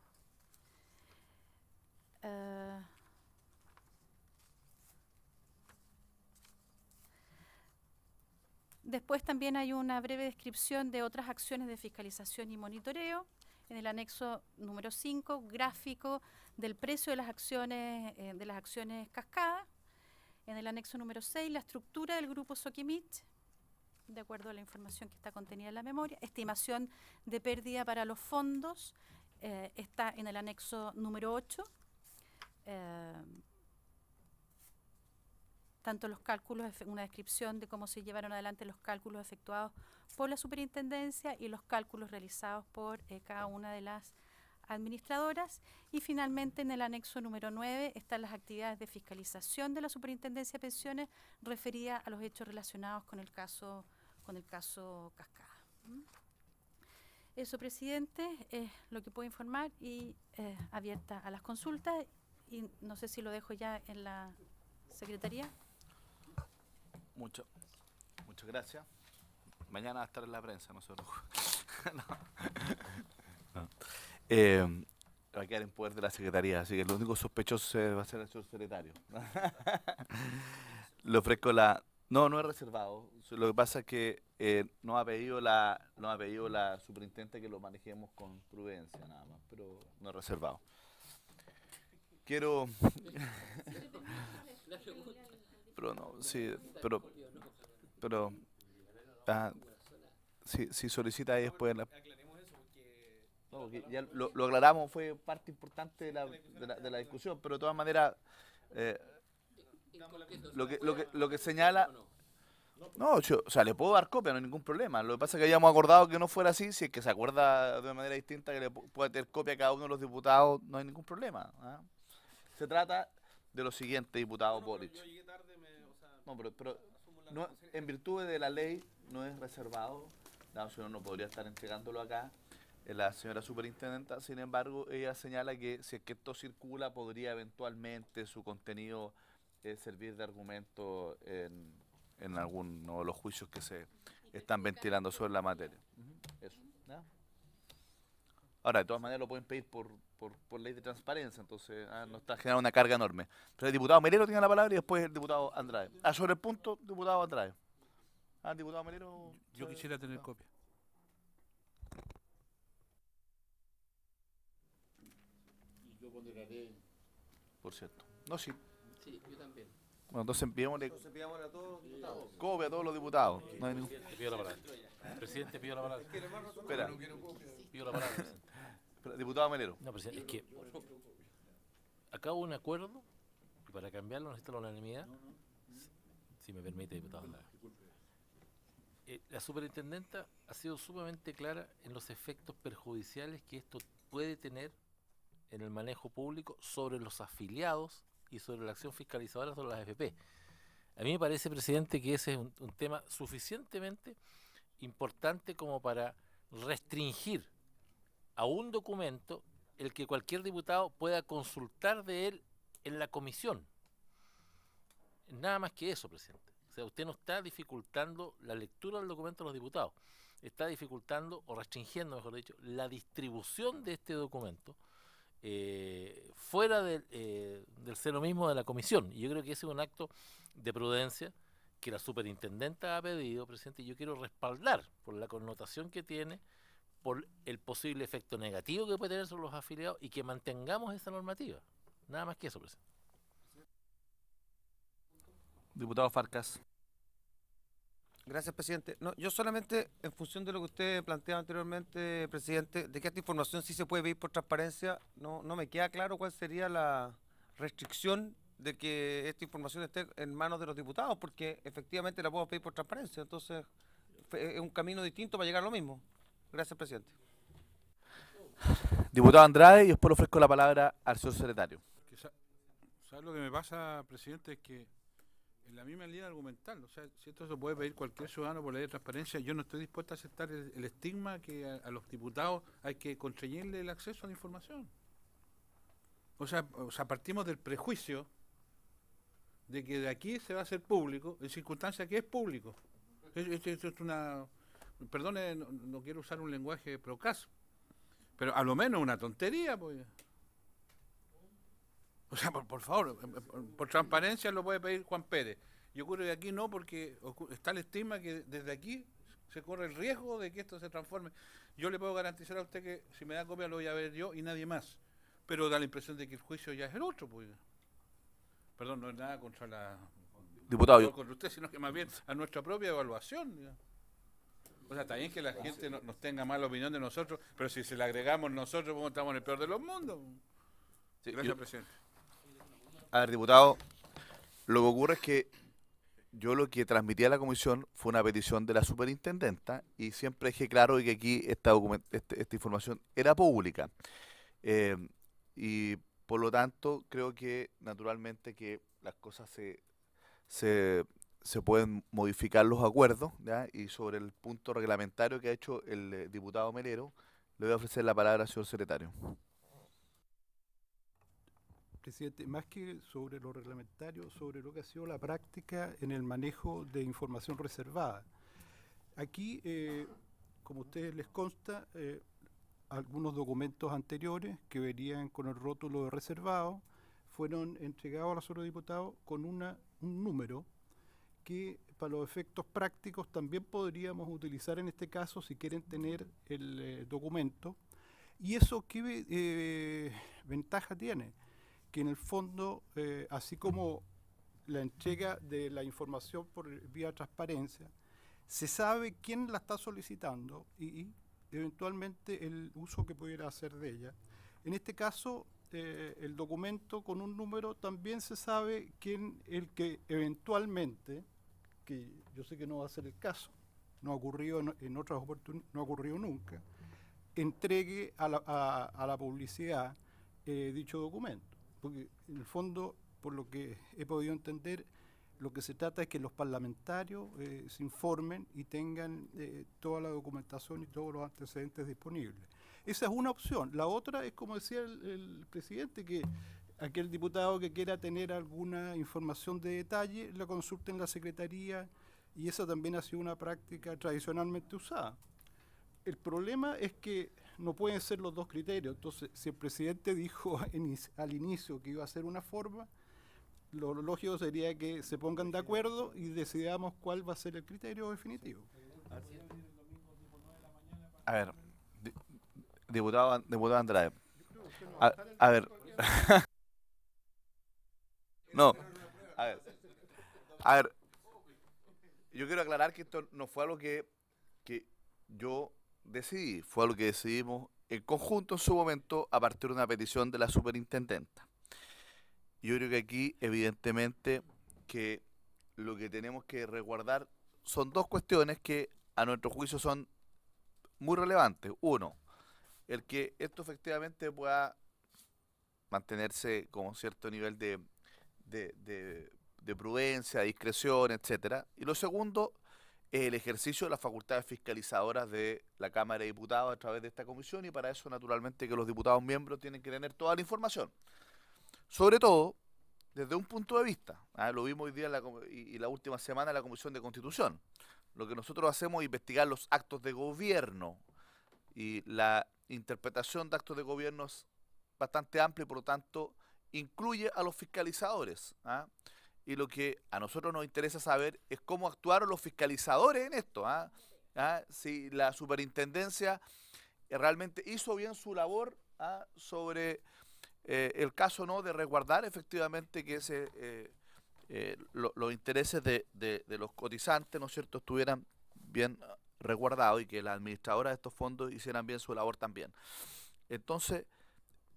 Después también hay una breve descripción de otras acciones de fiscalización y monitoreo. En el anexo número 5, gráfico del precio de las acciones cascadas. En el anexo número 6, la estructura del grupo Soquimich, de acuerdo a la información que está contenida en la memoria. Estimación de pérdida para los fondos está en el anexo número 8. Tanto los cálculos, una descripción de cómo se llevaron adelante los cálculos efectuados por la superintendencia y los cálculos realizados por cada una de las administradoras. Y finalmente en el anexo número 9 están las actividades de fiscalización de la superintendencia de pensiones referidas a los hechos relacionados con el caso Cascada. Eso, presidente, es lo que puedo informar y abierta a las consultas. Y no sé si lo dejo ya en la secretaría. Muchas gracias. Mañana va a estar en la prensa, no se preocupe. Va a quedar en poder de la secretaría, así que el único sospechoso va a ser el señor secretario. Le ofrezco la... No es reservado. Lo que pasa es que nos ha pedido la superintendente que lo manejemos con prudencia nada más, pero no es reservado. Quiero... pero no, sí, pero si solicita ahí después no, ya lo aclaramos, fue parte importante de la discusión, pero de todas maneras lo que señala No, o sea, le puedo dar copia, no hay ningún problema. Lo que pasa es que habíamos acordado que no fuera así, si es que se acuerda de una manera distinta que le pueda tener copia a cada uno de los diputados, no hay ningún problema. ¿Ah? Se trata de lo siguiente, diputado Boric. No, pero no, en virtud de la ley no es reservado, no, si no podría estar entregándolo acá. La señora superintendenta, sin embargo, ella señala que si es que esto circula, podría eventualmente su contenido servir de argumento en alguno de los juicios que se están ventilando sobre la materia. Eso, ¿ya? Ahora, de todas maneras lo pueden pedir por ley de transparencia, entonces no está generando una carga enorme. Pero el diputado Melero tiene la palabra y después el diputado Andrade. Sobre el punto, diputado Andrade. Diputado Melero. Yo quisiera tener copia. Y yo ponderaré. Por cierto. No, sí. Sí, yo también. Bueno, entonces enviémosle Enviamos a todos los diputados. copia a todos los diputados. No hay ningún... Presidente, pido la palabra. Presidente, pido la palabra. Espera, Pido la palabra, presidente. diputado Melero. No, presidente, es que acá hubo un acuerdo y para cambiarlo necesita la unanimidad. Si me permite, diputado. La superintendenta ha sido sumamente clara en los efectos perjudiciales que esto puede tener en el manejo público sobre los afiliados y sobre la acción fiscalizadora sobre las AFP. A mí me parece, presidente, que ese es un tema suficientemente importante como para restringir a un documento el que cualquier diputado pueda consultar de él en la comisión. Nada más que eso, presidente. O sea, usted no está dificultando la lectura del documento de los diputados, está dificultando o restringiendo, mejor dicho, la distribución de este documento fuera del seno mismo de la comisión. Y yo creo que ese es un acto de prudencia que la superintendenta ha pedido, presidente, y yo quiero respaldar por la connotación que tiene, por el posible efecto negativo que puede tener sobre los afiliados y que mantengamos esa normativa. Nada más que eso, presidente. Diputado Farcas. Gracias, presidente. No, yo solamente, en función de lo que usted planteaba anteriormente, presidente, de que esta información sí se puede pedir por transparencia, no me queda claro cuál sería la restricción de que esta información esté en manos de los diputados, porque efectivamente la podemos pedir por transparencia. Entonces, es un camino distinto para llegar a lo mismo. Gracias, presidente. Diputado Andrade, y después le ofrezco la palabra al señor secretario. ¿Sabes lo que me pasa, presidente? Es que en la misma línea argumental, o sea, si esto se puede pedir cualquier ciudadano por ley de transparencia, yo no estoy dispuesto a aceptar el estigma que a los diputados hay que constreñirle el acceso a la información. O sea, partimos del prejuicio de que de aquí se va a hacer público, en circunstancias que es público. Es una... Perdone, no quiero usar un lenguaje procas, pero a lo menos una tontería, pues. O sea, por favor, por transparencia lo puede pedir Juan Pérez. Yo creo que aquí no, porque está el estigma que desde aquí se corre el riesgo de que esto se transforme. Yo le puedo garantizar a usted que si me da copia lo voy a ver yo y nadie más. Pero da la impresión de que el juicio ya es el otro, pues. Perdón, no es nada contra la... Diputado, no contra usted, sino que más bien a nuestra propia evaluación, digamos. O sea, está bien que la gente nos tenga mala opinión de nosotros, pero si se la agregamos nosotros, pues estamos en el peor de los mundos. Sí, Gracias, presidente. A ver, diputado, lo que ocurre es que yo lo que transmití a la comisión fue una petición de la superintendenta y siempre dejé claro que aquí esta información era pública. Y por lo tanto, creo que naturalmente que las cosas se pueden modificar los acuerdos, ¿ya? Y sobre el punto reglamentario que ha hecho el diputado Melero, le voy a ofrecer la palabra al señor secretario. Presidente, más que sobre lo reglamentario, sobre lo que ha sido la práctica en el manejo de información reservada. Aquí, como a ustedes les consta, algunos documentos anteriores que venían con el rótulo de reservado fueron entregados a los eurodiputados con un número que para los efectos prácticos también podríamos utilizar en este caso si quieren tener el documento. ¿Y eso qué ventaja tiene? Que en el fondo, así como la entrega de la información por vía transparencia, se sabe quién la está solicitando y eventualmente el uso que pudiera hacer de ella. En este caso, el documento con un número también se sabe quién el que eventualmente que yo sé que no va a ser el caso, no ha ocurrido en otras oportunidades, no ha ocurrido nunca, entregue a la publicidad dicho documento. Porque en el fondo, por lo que he podido entender, lo que se trata es que los parlamentarios se informen y tengan toda la documentación y todos los antecedentes disponibles. Esa es una opción. La otra es, como decía el presidente, que aquel diputado que quiera tener alguna información de detalle la consulte en la Secretaría, y esa también ha sido una práctica tradicionalmente usada. El problema es que no pueden ser los dos criterios. Entonces, si el presidente dijo al inicio que iba a ser una forma, lo lógico sería que se pongan de acuerdo y decidamos cuál va a ser el criterio definitivo. A ver, diputado Andrade. A ver. No. A ver. Yo quiero aclarar que esto no fue algo que yo decidí, fue algo que decidimos en conjunto en su momento a partir de una petición de la superintendenta. Yo creo que aquí, evidentemente, que lo que tenemos que resguardar son dos cuestiones que a nuestro juicio son muy relevantes. Uno, el que esto efectivamente pueda mantenerse con cierto nivel de prudencia, discreción, etcétera. Y lo segundo, el ejercicio de las facultades fiscalizadoras de la Cámara de Diputados a través de esta comisión, y para eso naturalmente que los diputados miembros tienen que tener toda la información. Sobre todo, desde un punto de vista, lo vimos hoy día y la última semana en la Comisión de Constitución. Lo que nosotros hacemos es investigar los actos de gobierno, y la interpretación de actos de gobierno es bastante amplia y por lo tanto incluye a los fiscalizadores. Y lo que a nosotros nos interesa saber es cómo actuaron los fiscalizadores en esto. Si la superintendencia realmente hizo bien su labor sobre el caso, ¿no?, de resguardar efectivamente que los intereses de los cotizantes, ¿no es cierto?, estuvieran bien resguardados y que las administradoras de estos fondos hicieran bien su labor también. Entonces,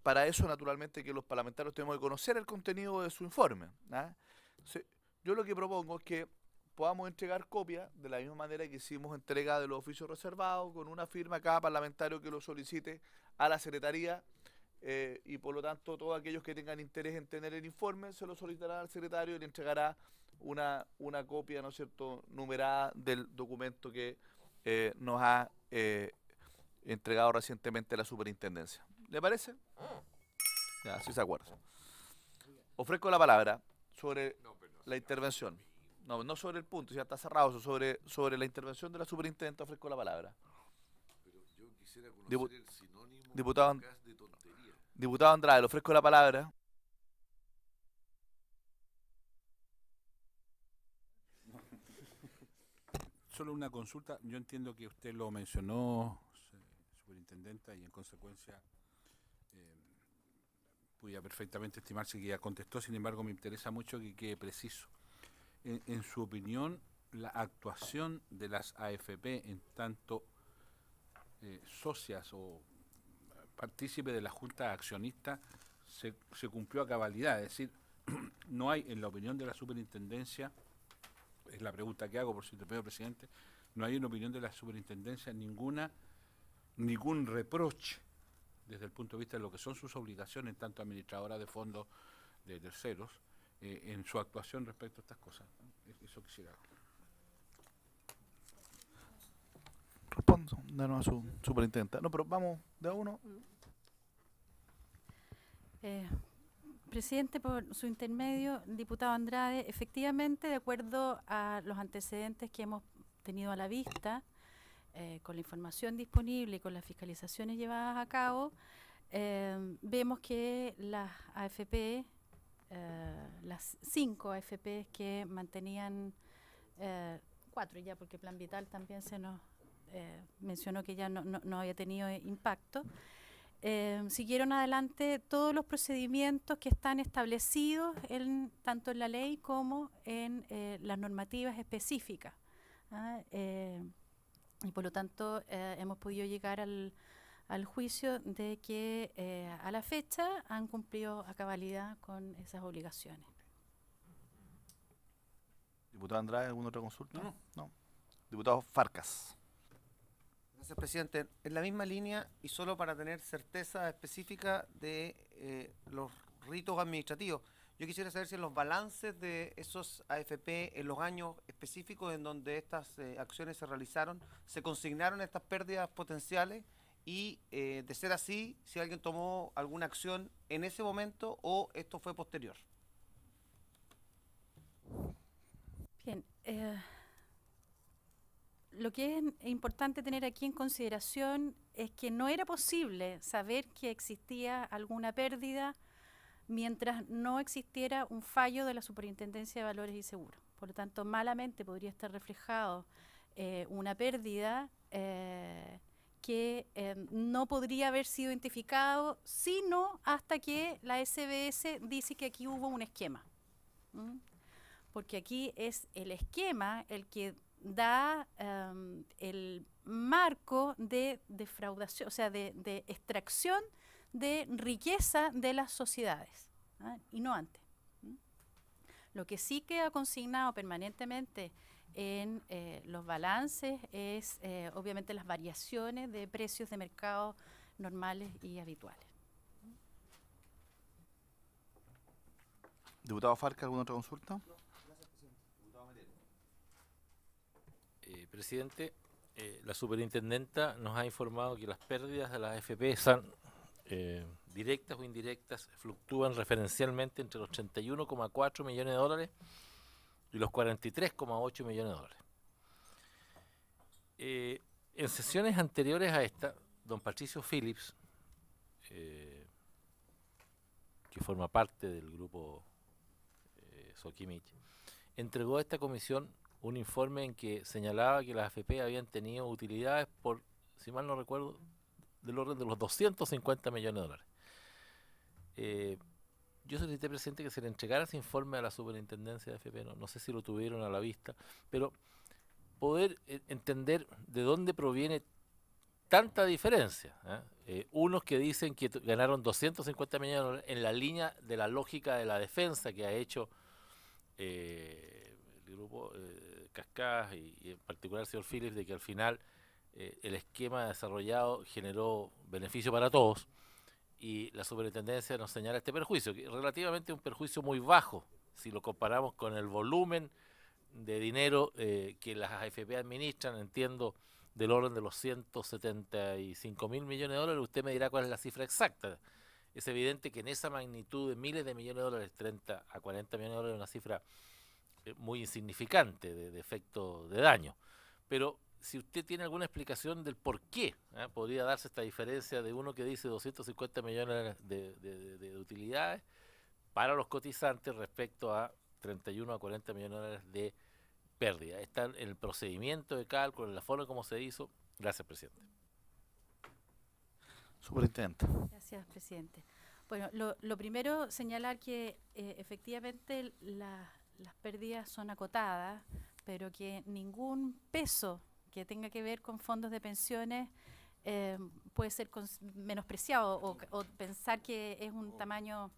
para eso naturalmente que los parlamentarios tenemos que conocer el contenido de su informe. Yo lo que propongo es que podamos entregar copias de la misma manera que hicimos entrega de los oficios reservados, con una firma a cada parlamentario que lo solicite a la Secretaría, y por lo tanto todos aquellos que tengan interés en tener el informe se lo solicitarán al secretario y le entregará una copia, ¿no es cierto?, numerada del documento que nos ha entregado recientemente la superintendencia. ¿Le parece? Ya, si se acuerda. Ofrezco la palabra sobre la intervención. No sobre el punto, ya está cerrado. Sobre la intervención de la superintendente ofrezco la palabra. Pero yo quisiera conocer el sinónimo diputado, de tontería. Diputado Andrade, le ofrezco la palabra. Solo una consulta. Yo entiendo que usted lo mencionó, superintendenta, y en consecuencia podía perfectamente estimarse que ya contestó. Sin embargo, me interesa mucho que quede preciso. En su opinión, la actuación de las AFP en tanto socias o partícipes de la Junta Accionista se cumplió a cabalidad. Es decir, no hay, en la opinión de la superintendencia, es la pregunta que hago por si te pido, presidente, no hay en opinión de la superintendencia ningún reproche desde el punto de vista de lo que son sus obligaciones, tanto administradora de fondos de terceros, en su actuación respecto a estas cosas. Eso quisiera. Respondo de nuevo a su superintendente. No, pero vamos de a uno. Presidente, por su intermedio, diputado Andrade, efectivamente, de acuerdo a los antecedentes que hemos tenido a la vista, con la información disponible y con las fiscalizaciones llevadas a cabo, vemos que las AFP, las 5 AFP que mantenían, 4 ya, porque Plan Vital también se nos mencionó que ya no había tenido impacto, siguieron adelante todos los procedimientos que están establecidos tanto en la ley como en las normativas específicas. Y por lo tanto hemos podido llegar al juicio de que a la fecha han cumplido a cabalidad con esas obligaciones. Diputado Andrade, ¿alguna otra consulta? No. No. Diputado Farcas. Gracias, presidente. En la misma línea, y solo para tener certeza específica de los ritos administrativos, yo quisiera saber si en los balances de esos AFP, en los años específicos en donde estas acciones se realizaron, se consignaron estas pérdidas potenciales y, de ser así, si alguien tomó alguna acción en ese momento o esto fue posterior. Bien, lo que es importante tener aquí en consideración es que no era posible saber que existía alguna pérdida mientras no existiera un fallo de la Superintendencia de Valores y Seguros. Por lo tanto, malamente podría estar reflejado una pérdida que no podría haber sido identificado sino hasta que la SBS dice que aquí hubo un esquema. Porque aquí es el esquema el que da el marco de defraudación, o sea, de extracción de riqueza de las sociedades, y no antes. Lo que sí queda consignado permanentemente en los balances es obviamente las variaciones de precios de mercado normales y habituales. Diputado Farcas, ¿alguna otra consulta? Presidente, la superintendenta nos ha informado que las pérdidas de las AFP son directas o indirectas, fluctúan referencialmente entre los 31,4 millones de dólares y los 43,8 millones de dólares. En sesiones anteriores a esta, don Patricio Phillips, que forma parte del grupo Soquimich, entregó a esta comisión un informe en que señalaba que las AFP habían tenido utilidades por, si mal no recuerdo, del orden de los 250 millones de dólares. Yo solicité, presidente, que se le entregara ese informe a la superintendencia de AFP, no sé si lo tuvieron a la vista, pero poder entender de dónde proviene tanta diferencia. Unos que dicen que ganaron 250 millones de dólares en la línea de la lógica de la defensa que ha hecho el grupo Cascás y en particular el señor Phillips, de que al final el esquema desarrollado generó beneficio para todos, y la superintendencia nos señala este perjuicio, que es relativamente un perjuicio muy bajo si lo comparamos con el volumen de dinero que las AFP administran, entiendo, del orden de los 175 mil millones de dólares. Usted me dirá cuál es la cifra exacta. Es evidente que en esa magnitud de miles de millones de dólares, 30 a 40 millones de dólares, es una cifra muy insignificante de efecto de daño. Pero si usted tiene alguna explicación del por qué podría darse esta diferencia de uno que dice 250 millones de utilidades para los cotizantes respecto a 31 a 40 millones de dólares de pérdida. Está en el procedimiento de cálculo, en la forma como se hizo. Gracias, presidente. Superintendente. Gracias, presidente. Bueno, lo primero, señalar que efectivamente las pérdidas son acotadas, pero que ningún peso que tenga que ver con fondos de pensiones puede ser menospreciado o pensar que es un tamaño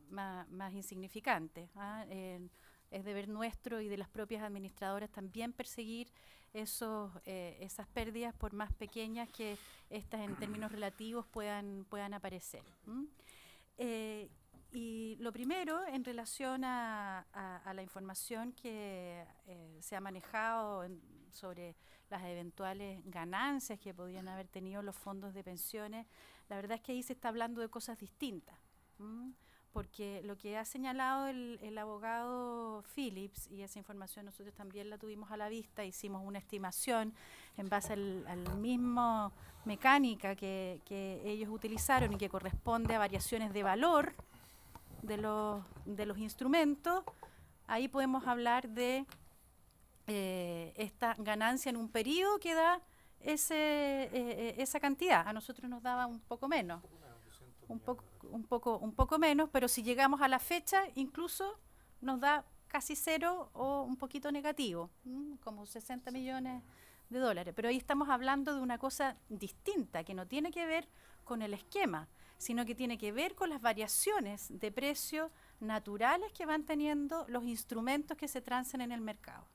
más insignificante. Es deber nuestro y de las propias administradoras también perseguir esas pérdidas, por más pequeñas que estas en términos relativos puedan aparecer. Y lo primero, en relación a la información que se ha manejado sobre las eventuales ganancias que podrían haber tenido los fondos de pensiones, la verdad es que ahí se está hablando de cosas distintas. Porque lo que ha señalado el abogado Phillips, y esa información nosotros también la tuvimos a la vista, hicimos una estimación en base al mismo mecánica que ellos utilizaron y que corresponde a variaciones de valor de los instrumentos. Ahí podemos hablar de esta ganancia en un periodo que da esa cantidad. A nosotros nos daba un poco menos. Un poco menos, pero si llegamos a la fecha, incluso nos da casi cero o un poquito negativo, como 60 millones de dólares. Pero ahí estamos hablando de una cosa distinta, que no tiene que ver con el esquema, sino que tiene que ver con las variaciones de precio naturales que van teniendo los instrumentos que se transan en el mercado.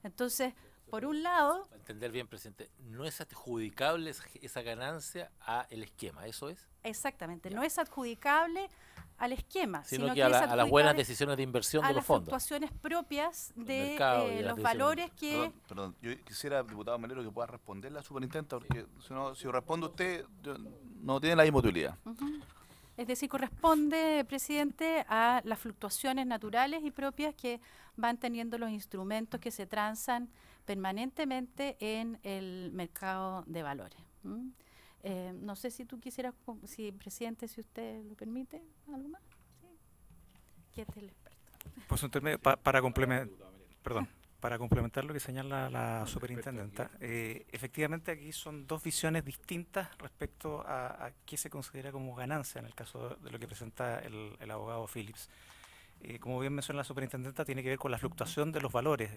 Entonces, por un lado, Para entender bien, presidente, no es adjudicable esa ganancia a el esquema, ¿eso es? exactamente, no es adjudicable al esquema, Sino que es a las buenas adjudicable decisiones de inversión a de los las fondos. fluctuaciones propias de mercado y de las los decisiones. valores que... Perdón, yo quisiera, diputado Melero, que pueda responder la superintendenta, porque si responde usted, no tiene la misma utilidad. Es decir, corresponde, presidente, a las fluctuaciones naturales y propias que van teniendo los instrumentos que se transan permanentemente en el mercado de valores. No sé si tú quisieras, presidente, si usted lo permite, ¿algo más? ¿Sí? ¿Quién es el experto? Por su intermedio, para complementar lo que señala la superintendenta, efectivamente aquí son dos visiones distintas respecto a qué se considera como ganancia en el caso de lo que presenta el abogado Phillips. Como bien menciona la superintendenta, tiene que ver con la fluctuación de los valores,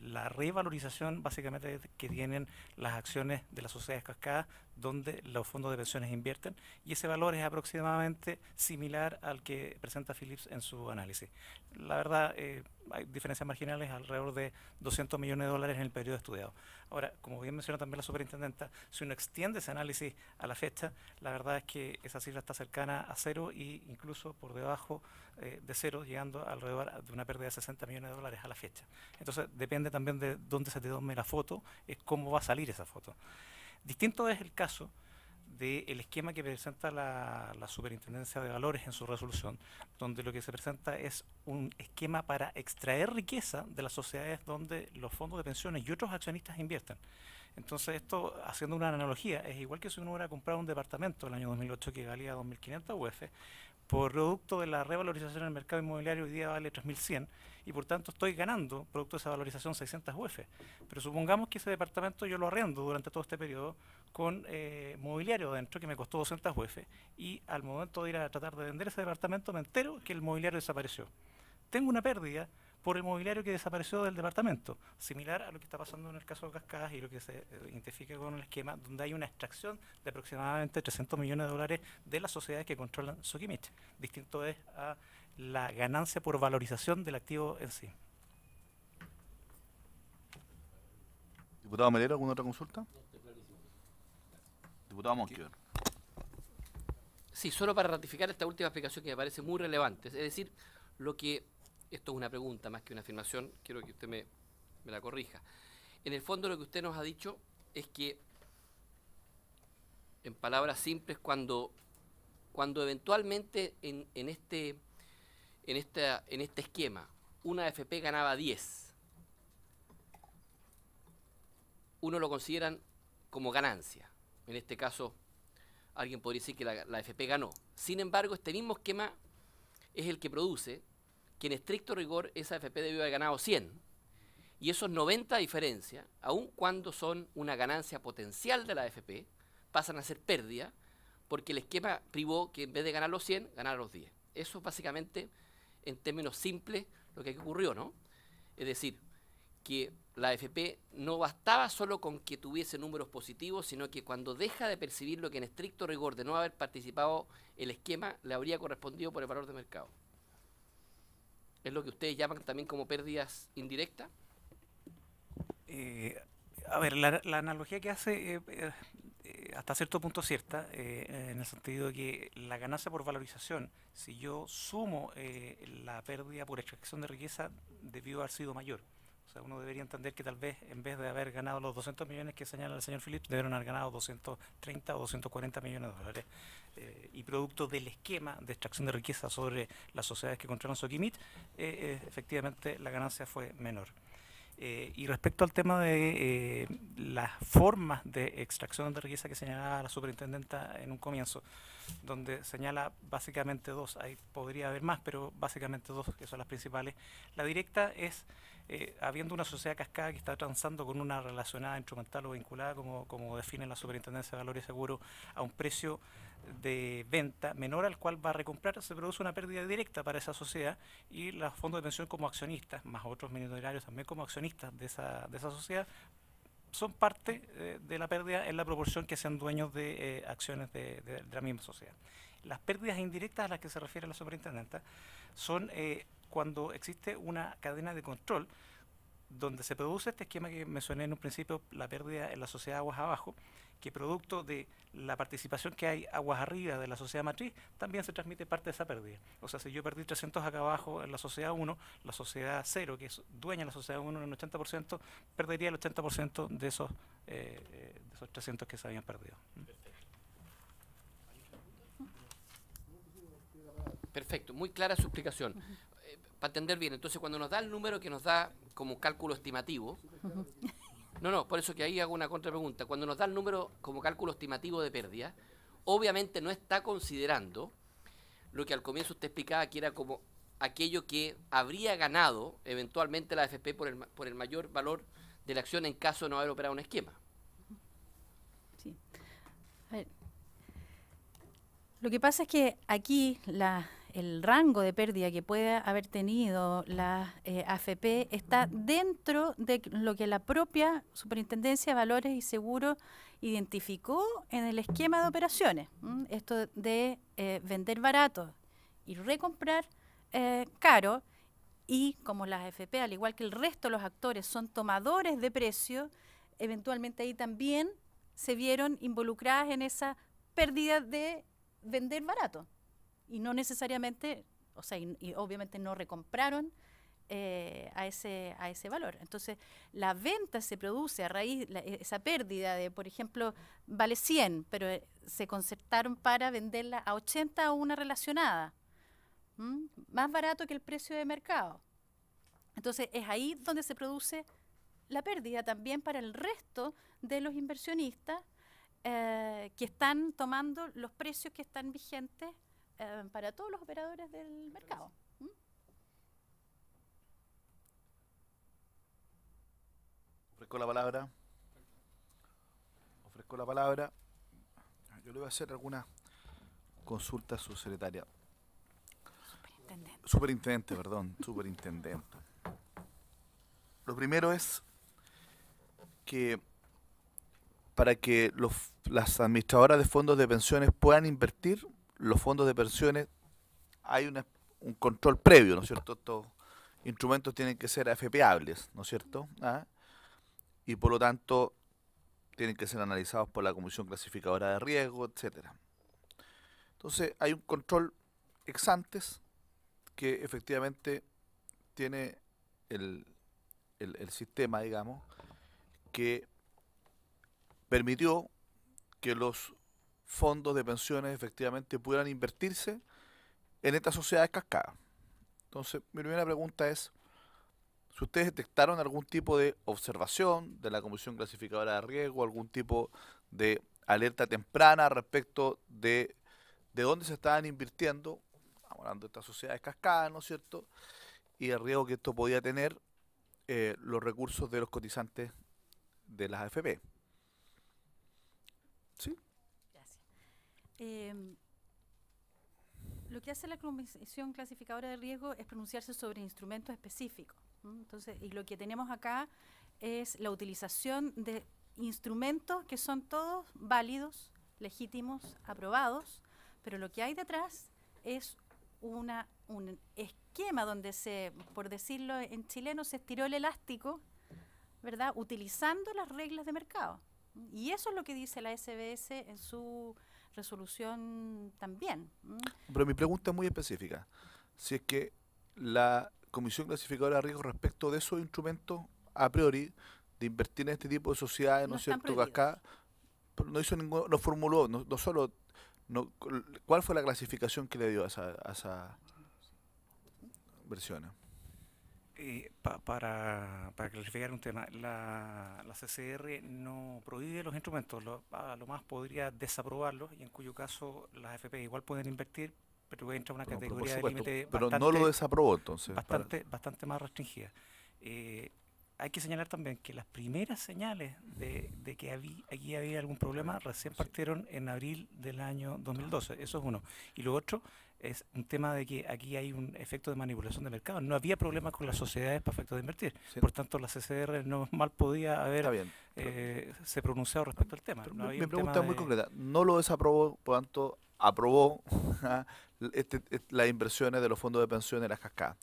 la revalorización básicamente que tienen las acciones de las sociedades cascadas donde los fondos de pensiones invierten, y ese valor es aproximadamente similar al que presenta Phillips en su análisis. La verdad, hay diferencias marginales alrededor de 200 millones de dólares en el periodo estudiado. Ahora, como bien menciona también la superintendenta, si uno extiende ese análisis a la fecha, la verdad es que esa cifra está cercana a cero e incluso por debajo de cero, llegando alrededor de una pérdida de 60 millones de dólares a la fecha. Entonces, depende también de dónde se te tome la foto, es cómo va a salir esa foto. Distinto es el caso del esquema que presenta la Superintendencia de Valores en su resolución, donde lo que se presenta es un esquema para extraer riqueza de las sociedades donde los fondos de pensiones y otros accionistas invierten. Entonces esto, haciendo una analogía, es igual que si uno hubiera comprado un departamento en el año 2008 que valía 2.500 UF, por producto de la revalorización en el mercado inmobiliario hoy día vale 3.100 y por tanto estoy ganando, producto de esa valorización, 600 UF. Pero supongamos que ese departamento yo lo arriendo durante todo este periodo con mobiliario dentro que me costó 200 UF y al momento de ir a tratar de vender ese departamento me entero que el mobiliario desapareció. Tengo una pérdida por el mobiliario que desapareció del departamento, similar a lo que está pasando en el caso de Cascadas y lo que se identifica con el esquema, donde hay una extracción de aproximadamente 300 millones de dólares de las sociedades que controlan Sokimich. Distinto es a la ganancia por valorización del activo en sí. Diputado Melero, ¿alguna otra consulta? Diputado Monquio. Sí, solo para ratificar esta última explicación que me parece muy relevante. Es decir, esto es una pregunta más que una afirmación, quiero que usted me la corrija. En el fondo lo que usted nos ha dicho es que, en palabras simples, cuando eventualmente en este esquema una AFP ganaba 10, uno lo consideran como ganancia. En este caso, alguien podría decir que la AFP ganó. Sin embargo, este mismo esquema es el que produce que en estricto rigor esa AFP debió haber ganado 100. Y esos 90 diferencias, aun cuando son una ganancia potencial de la AFP, pasan a ser pérdida porque el esquema privó que en vez de ganar los 100, ganar los 10. Eso es básicamente, en términos simples, lo que ocurrió, ¿no? Es decir, que la AFP no bastaba solo con que tuviese números positivos, sino que cuando deja de percibir lo que en estricto rigor de no haber participado el esquema, le habría correspondido por el valor de mercado. ¿Es lo que ustedes llaman también como pérdidas indirectas? A ver, la analogía que hace hasta cierto punto es cierta, en el sentido de que la ganancia por valorización, si yo sumo la pérdida por extracción de riqueza, debió haber sido mayor. O sea, uno debería entender que tal vez en vez de haber ganado los 200 millones que señala el señor Phillips, debieron haber ganado 230 o 240 millones de dólares. Y producto del esquema de extracción de riqueza sobre las sociedades que controlan Sokimich, efectivamente la ganancia fue menor. Y respecto al tema de las formas de extracción de riqueza que señalaba la superintendenta en un comienzo, donde señala básicamente dos, ahí podría haber más, pero básicamente dos que son las principales. La directa es, habiendo una sociedad cascada que está transando con una relacionada instrumental o vinculada, como define la Superintendencia de Valores y Seguros, a un precio de venta menor al cual va a recomprar, se produce una pérdida directa para esa sociedad y los fondos de pensión como accionistas, más otros minoritarios también como accionistas de esa sociedad, son parte de la pérdida en la proporción que sean dueños de acciones de la misma sociedad. Las pérdidas indirectas a las que se refiere la superintendenta son cuando existe una cadena de control donde se produce este esquema que mencioné en un principio, la pérdida en la sociedad aguas abajo, que producto de la participación que hay aguas arriba de la sociedad matriz, también se transmite parte de esa pérdida. O sea, si yo perdí 300 acá abajo en la sociedad 1, la sociedad 0, que es dueña de la sociedad 1 en un 80%, perdería el 80% de esos 300 que se habían perdido. Perfecto, muy clara su explicación. Para entender bien, entonces cuando nos da el número que nos da como cálculo estimativo, no, por eso que ahí hago una contrapregunta, cuando nos da el número como cálculo estimativo de pérdida, obviamente no está considerando lo que al comienzo usted explicaba que era como aquello que habría ganado eventualmente la AFP por el mayor valor de la acción en caso de no haber operado un esquema. Sí. A ver. Lo que pasa es que aquí el rango de pérdida que puede haber tenido la AFP está dentro de lo que la propia Superintendencia de Valores y Seguros identificó en el esquema de operaciones. Esto de vender barato y recomprar caro, y como las AFP, al igual que el resto de los actores, son tomadores de precio, eventualmente ahí también se vieron involucradas en esa pérdida de vender barato. Y no necesariamente, o sea, y obviamente no recompraron a ese valor. Entonces, la venta se produce a raíz, esa pérdida de, por ejemplo, vale 100, pero se concertaron para venderla a 80 a una relacionada. Más barato que el precio de mercado. Entonces, es ahí donde se produce la pérdida también para el resto de los inversionistas que están tomando los precios que están vigentes para todos los operadores del mercado. Ofrezco la palabra. Yo le voy a hacer alguna consulta a su secretaria. Superintendente. Lo primero es que para que las administradoras de fondos de pensiones puedan invertir, los fondos de pensiones hay un control previo, ¿no es cierto? Estos instrumentos tienen que ser AFPables, ¿no es cierto? Y por lo tanto tienen que ser analizados por la Comisión Clasificadora de Riesgo, etcétera. Entonces hay un control ex antes que efectivamente tiene el sistema, digamos, que permitió que los fondos de pensiones efectivamente pudieran invertirse en estas sociedades cascadas. Entonces, mi primera pregunta es si ustedes detectaron algún tipo de observación de la Comisión Clasificadora de Riesgo, algún tipo de alerta temprana respecto de dónde se estaban invirtiendo, hablando de estas sociedades cascadas, ¿no es cierto?, y el riesgo que esto podía tener los recursos de los cotizantes de las AFP. ¿Sí? Gracias. Lo que hace la Comisión Clasificadora de Riesgo es pronunciarse sobre instrumentos específicos. Entonces, y lo que tenemos acá es la utilización de instrumentos que son todos válidos, legítimos, aprobados, pero lo que hay detrás es un esquema donde por decirlo en chileno, se estiró el elástico, ¿verdad?, utilizando las reglas de mercado. Y eso es lo que dice la SBS en su resolución también. Pero mi pregunta es muy específica. Si es que la Comisión Clasificadora de Riesgo respecto de esos instrumentos, a priori, de invertir en este tipo de sociedades, ¿no es cierto?, que acá no hizo no formuló, no solo, ¿cuál fue la clasificación que le dio a esa versión? Para clarificar un tema, la CCR no prohíbe los instrumentos, a lo más podría desaprobarlos, y en cuyo caso las AFP igual pueden invertir, pero entra una categoría de límite pero no lo desaprobó entonces. Bastante más restringida. Hay que señalar también que las primeras señales de que aquí había algún problema recién partieron en abril del año 2012, eso es uno. Y lo otro, es un tema de que aquí hay un efecto de manipulación de mercado. No había problemas con las sociedades para efectos de invertir. Sí. Por tanto, la CCR no mal podía Está haber bien. se pronunciado respecto al tema. Pero No había mi un pregunta tema es muy de- concreta. No lo desaprobó, por tanto, aprobó las inversiones de los fondos de pensiones de las cascadas.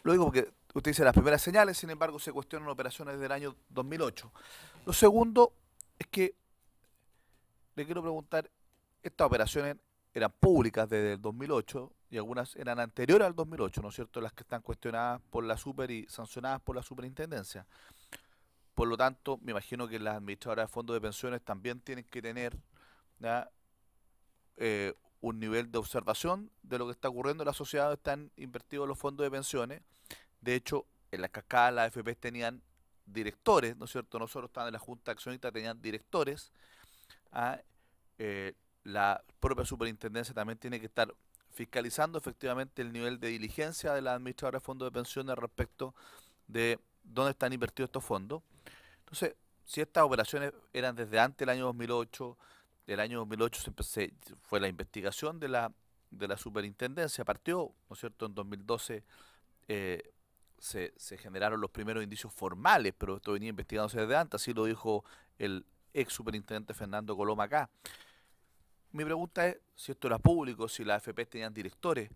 Lo digo porque usted dice las primeras señales, sin embargo, se cuestionan operaciones del año 2008. Lo segundo es que le quiero preguntar, estas operaciones eran públicas desde el 2008 y algunas eran anteriores al 2008, ¿no es cierto? Las que están cuestionadas por la super y sancionadas por la superintendencia. Por lo tanto, me imagino que las administradoras de fondos de pensiones también tienen que tener, ¿ya? Un nivel de observación de lo que está ocurriendo en la sociedad donde están invertidos los fondos de pensiones. De hecho, en las cascadas las AFP tenían directores, ¿no es cierto? Nosotros estábamos en la Junta Accionista, tenían directores. ¿Ah? La propia superintendencia también tiene que estar fiscalizando efectivamente el nivel de diligencia de las administradoras de fondos de pensiones respecto de dónde están invertidos estos fondos. Entonces, si estas operaciones eran desde antes del año 2008, del año 2008 fue la investigación de la superintendencia, partió, ¿no es cierto?, en 2012 se generaron los primeros indicios formales, pero esto venía investigándose desde antes, así lo dijo el ex superintendente Fernando Coloma acá. Mi pregunta es si esto era público, si las AFP tenían directores.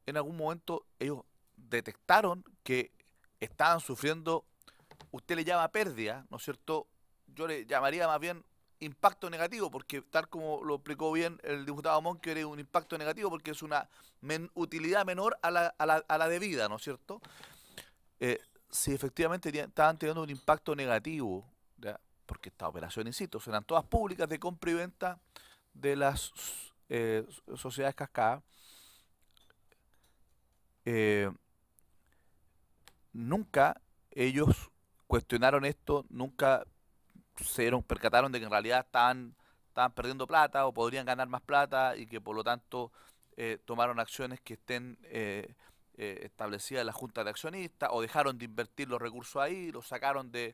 En algún momento ellos detectaron que estaban sufriendo, usted le llama pérdida, ¿no es cierto? Yo le llamaría más bien impacto negativo, porque tal como lo explicó bien el diputado Monker, es un impacto negativo porque es una utilidad menor a la debida, ¿no es cierto? Si efectivamente estaban teniendo un impacto negativo, ¿ya? Porque esta operación, insisto, eran todas públicas de compra y venta de las sociedades cascadas, nunca ellos cuestionaron esto, nunca percataron de que en realidad estaban perdiendo plata o podrían ganar más plata y que por lo tanto tomaron acciones que estén establecidas en la Junta de Accionistas o dejaron de invertir los recursos ahí, los sacaron de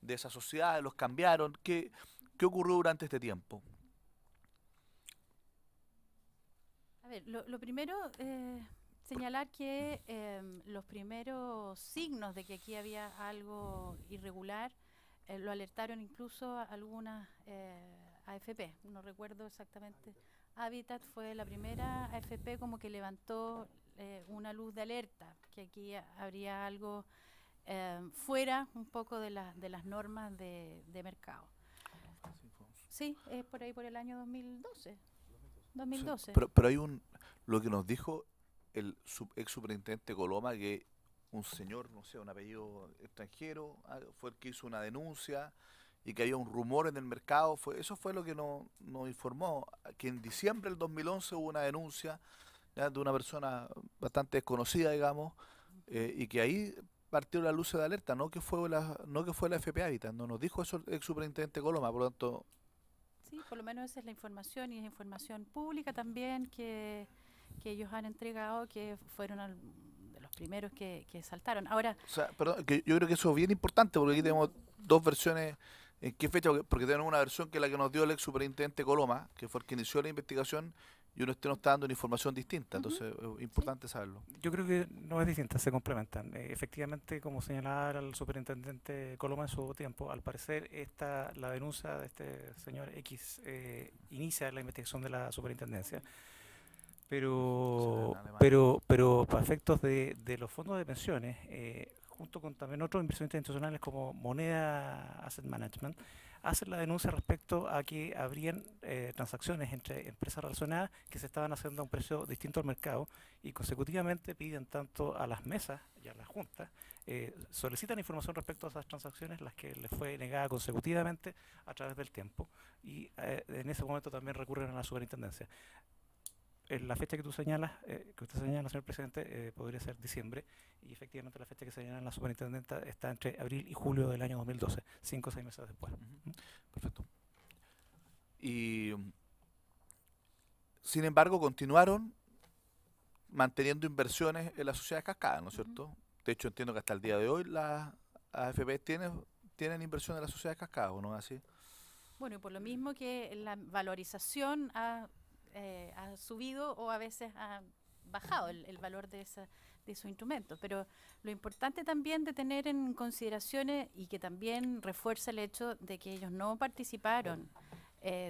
esas sociedades, los cambiaron. ¿Qué ocurrió durante este tiempo? A ver, lo primero, señalar que los primeros signos de que aquí había algo irregular lo alertaron incluso a algunas AFP, no recuerdo exactamente. Habitat fue la primera AFP como que levantó una luz de alerta, que aquí habría algo fuera un poco de las normas de mercado. Sí, es por ahí por el año 2012. 2012. Sí, pero hay lo que nos dijo el ex superintendente Coloma, que un señor, no sé, un apellido extranjero, fue el que hizo una denuncia y que había un rumor en el mercado. Eso fue lo que nos informó, que en diciembre del 2011 hubo una denuncia, ¿ya?, de una persona bastante desconocida, digamos, y que ahí partió la luz de alerta, no que fue la FP Habitat. No nos dijo eso el ex superintendente Coloma, por lo tanto. Sí, por lo menos esa es la información, y es información pública también que ellos han entregado, que fueron de los primeros que saltaron. Ahora, O sea, perdón, que yo creo que eso es bien importante, porque aquí tenemos dos versiones. ¿En qué fecha? Porque tenemos una versión que es la que nos dio el ex superintendente Coloma, que fue el que inició la investigación, y uno nos está dando una información distinta. Entonces es importante saberlo. Yo creo que no es distinta, se complementan. Efectivamente, como señalaba el superintendente Coloma en su tiempo, al parecer la denuncia de este señor X inicia la investigación de la superintendencia. Pero para efectos de los fondos de pensiones, junto con también otros inversionistas institucionales como Moneda Asset Management, hacen la denuncia respecto a que habrían transacciones entre empresas relacionadas que se estaban haciendo a un precio distinto al mercado, y consecutivamente piden tanto a las mesas y a las juntas, solicitan información respecto a esas transacciones, las que les fue negada consecutivamente a través del tiempo, y en ese momento también recurren a la superintendencia. La fecha que usted señala, señor presidente, podría ser diciembre, y efectivamente la fecha que señala la superintendenta está entre abril y julio del año 2012, 5 o 6 meses después. Perfecto. Y sin embargo continuaron manteniendo inversiones en las sociedades cascadas, ¿no es cierto? De hecho, entiendo que hasta el día de hoy las AFP tienen inversión en las sociedades cascadas, ¿o no es así? bueno, y por lo mismo que la valorización ha subido o a veces ha bajado el valor de esos instrumentos. Pero lo importante también de tener en consideraciones, y que también refuerza el hecho de que ellos no participaron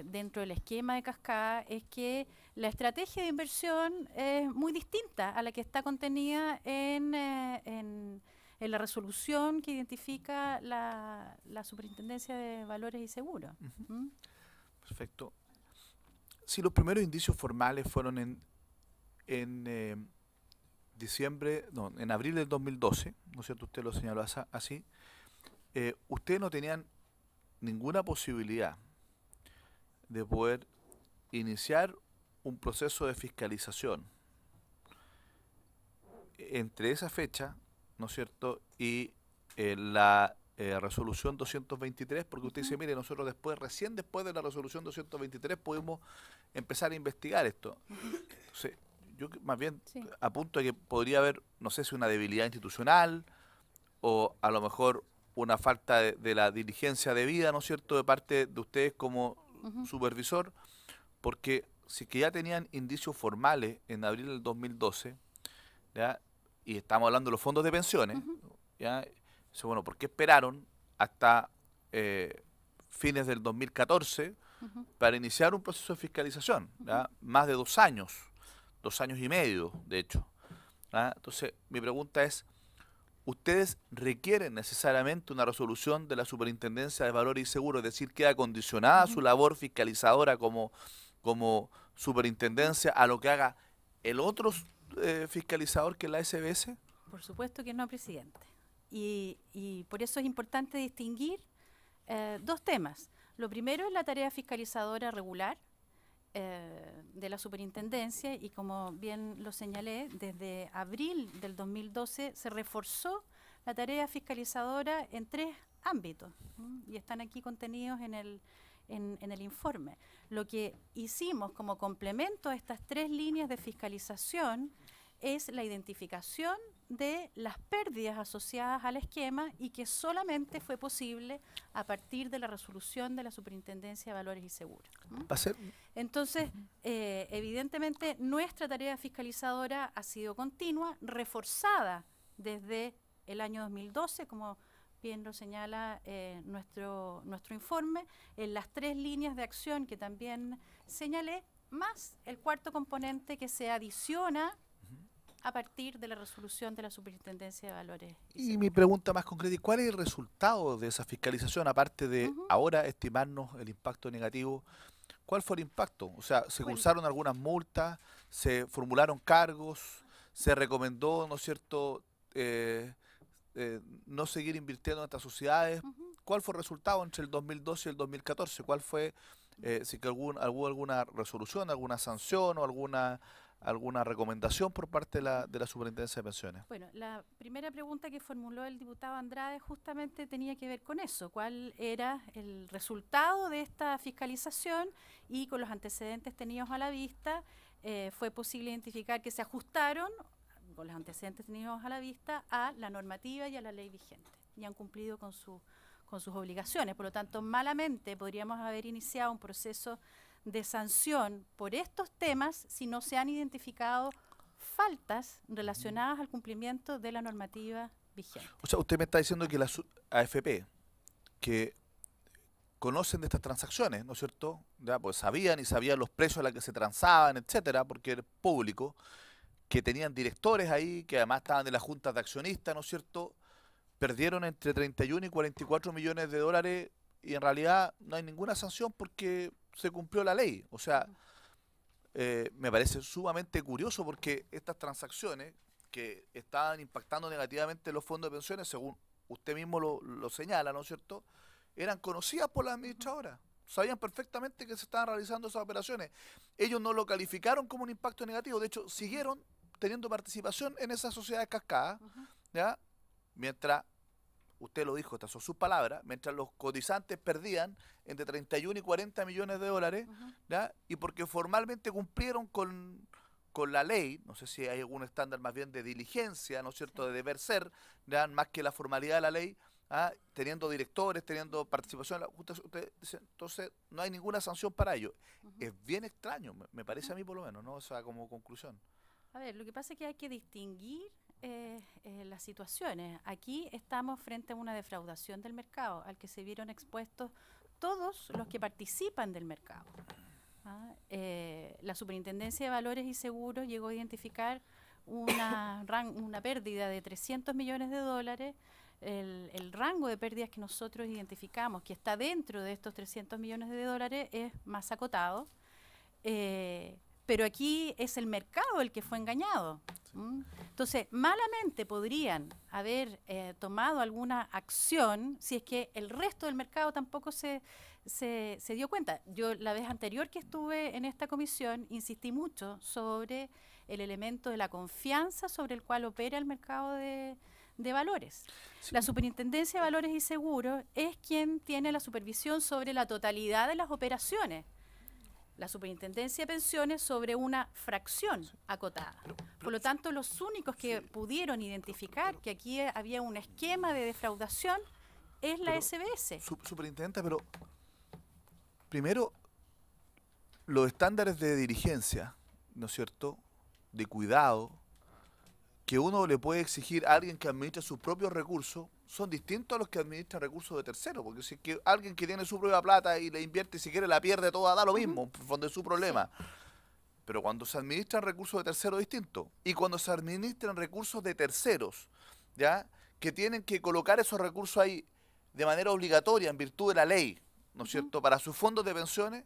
dentro del esquema de cascada, es que la estrategia de inversión es muy distinta a la que está contenida en la resolución que identifica la Superintendencia de Valores y Seguros. ¿Mm? Perfecto. Si los primeros indicios formales fueron en diciembre, no, en abril del 2012, ¿no es cierto? Usted lo señaló así. Ustedes no tenían ninguna posibilidad de poder iniciar un proceso de fiscalización entre esa fecha, ¿no es cierto?, y la resolución 223, porque usted dice, mire, nosotros recién después de la resolución 223 pudimos empezar a investigar esto. Entonces, yo más bien apunto a que podría haber, no sé si una debilidad institucional o a lo mejor una falta de la diligencia debida, ¿no es cierto?, de parte de ustedes como supervisor, porque si que ya tenían indicios formales en abril del 2012, ¿ya?, y estamos hablando de los fondos de pensiones, ¿ya?, entonces, bueno, ¿por qué esperaron hasta fines del 2014 para iniciar un proceso de fiscalización? ¿Ya? Más de 2 años, 2 años y medio, de hecho. ¿Ya? Entonces, mi pregunta es, ¿ustedes requieren necesariamente una resolución de la Superintendencia de Valores y Seguros? Es decir, ¿queda condicionada su labor fiscalizadora como superintendencia a lo que haga el otro fiscalizador que es la SBS? Por supuesto que no, presidente. Y por eso es importante distinguir 2 temas. Lo primero es la tarea fiscalizadora regular de la superintendencia, y como bien lo señalé, desde abril del 2012 se reforzó la tarea fiscalizadora en 3 ámbitos, y están aquí contenidos en el informe. Lo que hicimos como complemento a estas 3 líneas de fiscalización es la identificación de las pérdidas asociadas al esquema, y que solamente fue posible a partir de la resolución de la Superintendencia de Valores y Seguros. Entonces, evidentemente, nuestra tarea fiscalizadora ha sido continua, reforzada desde el año 2012, como bien lo señala nuestro informe, en las 3 líneas de acción que también señalé, más el 4º componente que se adiciona a partir de la resolución de la Superintendencia de Valores. Y mi pregunta más concreta, ¿cuál es el resultado de esa fiscalización? Aparte de ahora estimarnos el impacto negativo, ¿cuál fue el impacto? O sea, ¿se cursaron algunas multas? ¿Se formularon cargos? ¿Se recomendó, no es cierto, no seguir invirtiendo en estas sociedades? ¿Cuál fue el resultado entre el 2012 y el 2014? ¿Cuál fue, si que hubo alguna resolución, alguna sanción o alguna recomendación por parte de la Superintendencia de Pensiones? Bueno, la primera pregunta que formuló el diputado Andrade justamente tenía que ver con eso, cuál era el resultado de esta fiscalización, y con los antecedentes tenidos a la vista, fue posible identificar que se ajustaron, con los antecedentes tenidos a la vista, a la normativa y a la ley vigente, y han cumplido con sus obligaciones. Por lo tanto, malamente podríamos haber iniciado un proceso de sanción por estos temas si no se han identificado faltas relacionadas al cumplimiento de la normativa vigente. O sea, usted me está diciendo que las AFP, que conocen de estas transacciones, ¿no es cierto?, ya, pues sabían los precios a los que se transaban, etcétera, porque era público, que tenían directores ahí, que además estaban en las juntas de accionistas, ¿no es cierto?, perdieron entre 31 y 44 millones de dólares, y en realidad no hay ninguna sanción porque se cumplió la ley. O sea, me parece sumamente curioso, porque estas transacciones que estaban impactando negativamente los fondos de pensiones, según usted mismo lo señala, ¿no es cierto?, eran conocidas por las administradoras. Sabían perfectamente que se estaban realizando esas operaciones. Ellos no lo calificaron como un impacto negativo, de hecho, siguieron teniendo participación en esas sociedades cascadas, ¿ya?, mientras, usted lo dijo, estas son sus palabras, mientras los cotizantes perdían entre 31 y 40 millones de dólares, ¿ya?, y porque formalmente cumplieron con la ley, no sé si hay algún estándar más bien de diligencia, ¿no es cierto?, de deber ser, ¿ya?, más que la formalidad de la ley, teniendo directores, teniendo participación. Usted dice, entonces no hay ninguna sanción para ello. Es bien extraño, me parece a mí por lo menos, ¿no? O sea, como conclusión. A ver, lo que pasa es que hay que distinguir las situaciones. Aquí estamos frente a una defraudación del mercado, al que se vieron expuestos todos los que participan del mercado. La Superintendencia de Valores y Seguros llegó a identificar una pérdida de 300 millones de dólares. El rango de pérdidas que nosotros identificamos, que está dentro de estos 300 millones de dólares, es más acotado. Pero aquí es el mercado el que fue engañado. Entonces, malamente podrían haber tomado alguna acción si es que el resto del mercado tampoco se dio cuenta. Yo la vez anterior que estuve en esta comisión insistí mucho sobre el elemento de la confianza sobre el cual opera el mercado de valores. La Superintendencia de Valores y Seguros es quien tiene la supervisión sobre la totalidad de las operaciones. La Superintendencia de Pensiones sobre una fracción acotada. Por lo tanto, los únicos que pudieron identificar que aquí había un esquema de defraudación es la SBS. Superintendente, pero primero, los estándares de diligencia, ¿no es cierto?, de cuidado, que uno le puede exigir a alguien que administra sus propios recursos, son distintos a los que administran recursos de terceros, porque si es que alguien que tiene su propia plata y le invierte y si quiere la pierde toda, da lo mismo, en fondo es su problema. Sí. Pero cuando se administran recursos de terceros es distinto. Y cuando se administran recursos de terceros, ¿ya?, que tienen que colocar esos recursos ahí de manera obligatoria en virtud de la ley, ¿no es cierto?, para sus fondos de pensiones,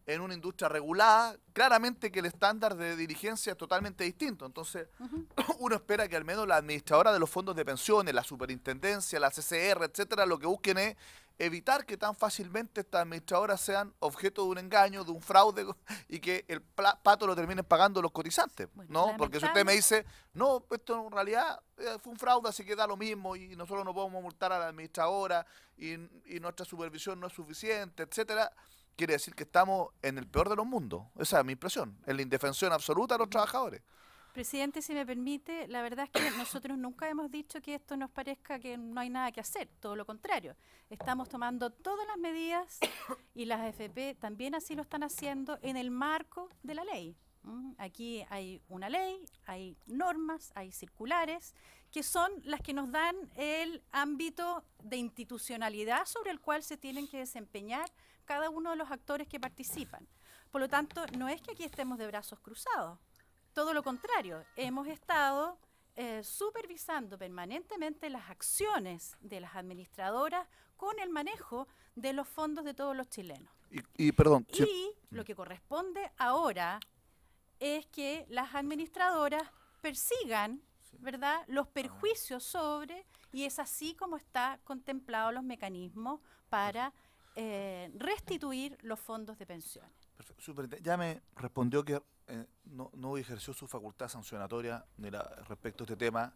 en una industria regulada, claramente que el estándar de diligencia es totalmente distinto. Entonces, uno espera que al menos la administradora de los fondos de pensiones, la superintendencia, la CCR, etcétera, lo que busquen es evitar que tan fácilmente estas administradoras sean objeto de un engaño, de un fraude, y que el pato lo terminen pagando los cotizantes, ¿no? Porque si usted me dice, no, esto en realidad fue un fraude, así que da lo mismo, y nosotros no podemos multar a la administradora, y nuestra supervisión no es suficiente, etcétera, quiere decir que estamos en el peor de los mundos. Esa es mi impresión, en la indefensión absoluta de los trabajadores. Presidente, si me permite, la verdad es que nosotros nunca hemos dicho que esto nos parezca que no hay nada que hacer, todo lo contrario. Estamos tomando todas las medidas y las AFP también así lo están haciendo en el marco de la ley. Aquí hay una ley, hay normas, hay circulares, que son las que nos dan el ámbito de institucionalidad sobre el cual se tienen que desempeñar cada uno de los actores que participan. Por lo tanto, no es que aquí estemos de brazos cruzados, todo lo contrario, hemos estado supervisando permanentemente las acciones de las administradoras con el manejo de los fondos de todos los chilenos. Perdón. Y lo que corresponde ahora es que las administradoras persigan, ¿verdad?, los perjuicios sobre, y es así como está contemplado los mecanismos para restituir los fondos de pensiones. Perfecto. Superintendente, ya me respondió que no ejerció su facultad sancionatoria respecto a este tema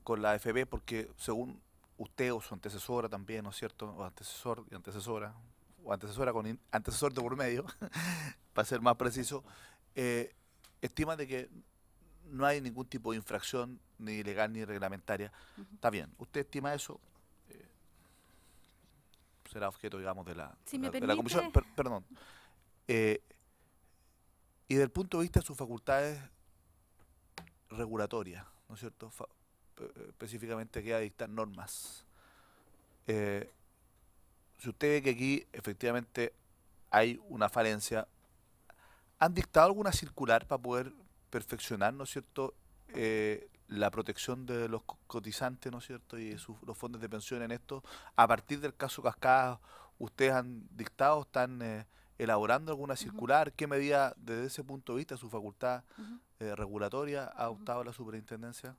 con la AFP, porque según usted o su antecesora también, ¿no es cierto?, o antecesor y antecesora, o antecesora con antecesor de por medio, para ser más preciso, estima de que no hay ningún tipo de infracción ni legal ni reglamentaria. Está bien, usted estima eso, será objeto, digamos, de la comisión. Perdón. Y desde el punto de vista de sus facultades regulatorias, ¿no es cierto?, específicamente que a dictar normas. Si usted ve que aquí efectivamente hay una falencia, ¿han dictado alguna circular para poder perfeccionar, ¿no es cierto?, la protección de los cotizantes, ¿no es cierto?, y los fondos de pensión en esto? A partir del caso Cascada, ¿ustedes han dictado, están elaborando alguna circular? ¿Qué medida desde ese punto de vista, su facultad regulatoria, ha adoptado la superintendencia?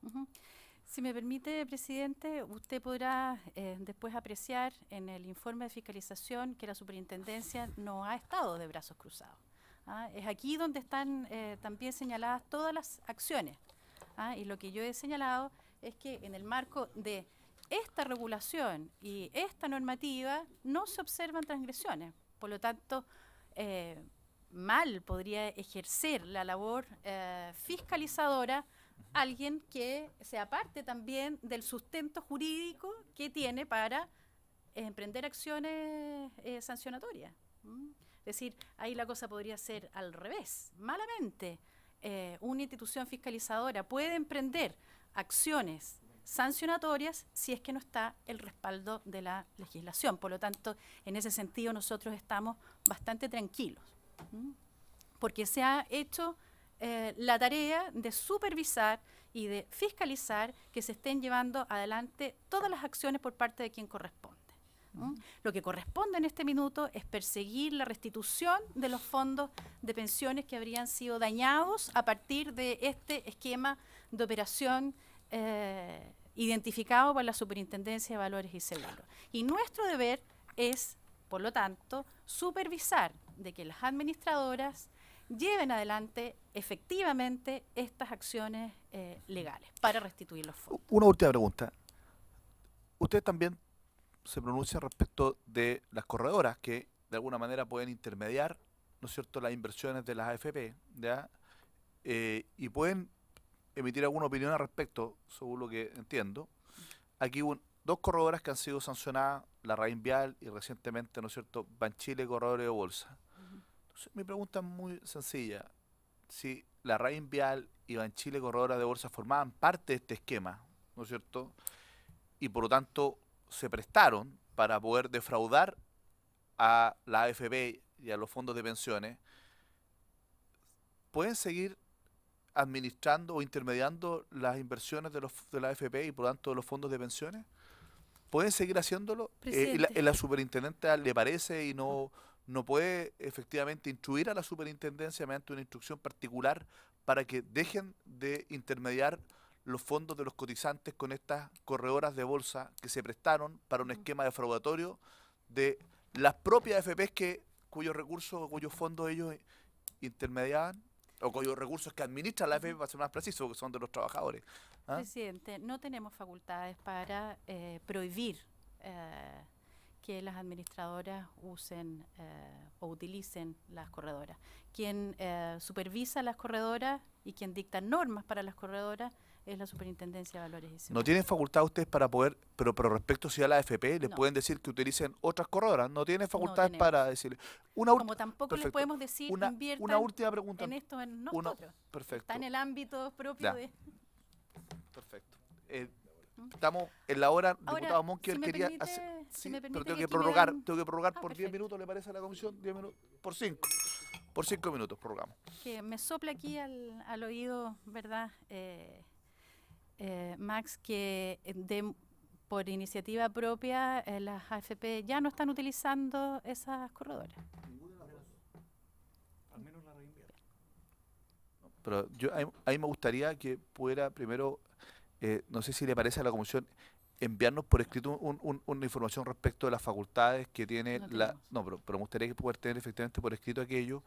Si me permite, presidente, usted podrá después apreciar en el informe de fiscalización que la superintendencia no ha estado de brazos cruzados. Es aquí donde están también señaladas todas las acciones. Y lo que yo he señalado es que en el marco de esta regulación y esta normativa no se observan transgresiones. Por lo tanto, mal podría ejercer la labor fiscalizadora alguien que sea parte también del sustento jurídico que tiene para emprender acciones sancionatorias. Es decir, ahí la cosa podría ser al revés. Malamente, una institución fiscalizadora puede emprender acciones sancionatorias si es que no está el respaldo de la legislación. Por lo tanto, en ese sentido nosotros estamos bastante tranquilos, porque se ha hecho la tarea de supervisar y de fiscalizar que se estén llevando adelante todas las acciones por parte de quien corresponde. Lo que corresponde en este minuto es perseguir la restitución de los fondos de pensiones que habrían sido dañados a partir de este esquema de operación identificado por la Superintendencia de Valores y Seguros. Y nuestro deber es, por lo tanto, supervisar de que las administradoras lleven adelante efectivamente estas acciones legales para restituir los fondos. Una última pregunta. Usted también se pronuncia respecto de las corredoras que de alguna manera pueden intermediar, ¿no es cierto?, las inversiones de las AFP, ¿ya? Y pueden emitir alguna opinión al respecto, según lo que entiendo. Aquí hubo dos corredoras que han sido sancionadas, la Raín Vial y recientemente, ¿no es cierto?, Banchile, corredores de bolsa. Entonces, mi pregunta es muy sencilla. Si la Raín Vial y Banchile, corredora de bolsa, formaban parte de este esquema, ¿no es cierto?, y por lo tanto se prestaron para poder defraudar a la AFP y a los fondos de pensiones, ¿pueden seguir administrando o intermediando las inversiones de la AFP y por lo tanto de los fondos de pensiones? ¿Pueden seguir haciéndolo? ¿La superintendente le parece y no puede efectivamente instruir a la superintendencia mediante una instrucción particular para que dejen de intermediar los fondos de los cotizantes con estas corredoras de bolsa que se prestaron para un esquema defraudatorio de las propias AFPs cuyos recursos o cuyos fondos ellos intermediaban, o cuyos recursos que administra la AFP, para ser más preciso, que son de los trabajadores? Presidente, no tenemos facultades para prohibir que las administradoras usen o utilicen las corredoras. Quien supervisa las corredoras y quien dicta normas para las corredoras es la Superintendencia de Valores y Seguros. ¿No tienen facultad ustedes para poder, pero respecto si a la AFP, les No. pueden decir que utilicen otras corredoras? ¿No tienen facultades tenemos. para decirle? Como tampoco les perfecto. podemos decir inviertan una última pregunta. en esto en nosotros. Perfecto. Está en el ámbito propio Ya. de... Perfecto. Estamos en la hora, Ahora, diputado Monker si me quería permite- hacer... si Sí, me pero permite tengo que que aquí me prorrogar, dan- por 10 perfecto. minutos, ¿le parece a la comisión? 10 minutos, por 5. Por 5 minutos prorrogamos. Que me sopla aquí al oído, ¿verdad? Max, que por iniciativa propia las AFP ya no están utilizando esas corredoras. Al menos la Raín Vial. Pero yo a mí me gustaría que pudiera primero, no sé si le parece a la comisión, enviarnos por escrito una información respecto de las facultades que tiene No la... tenemos. No, pero me gustaría que poder tener efectivamente por escrito aquello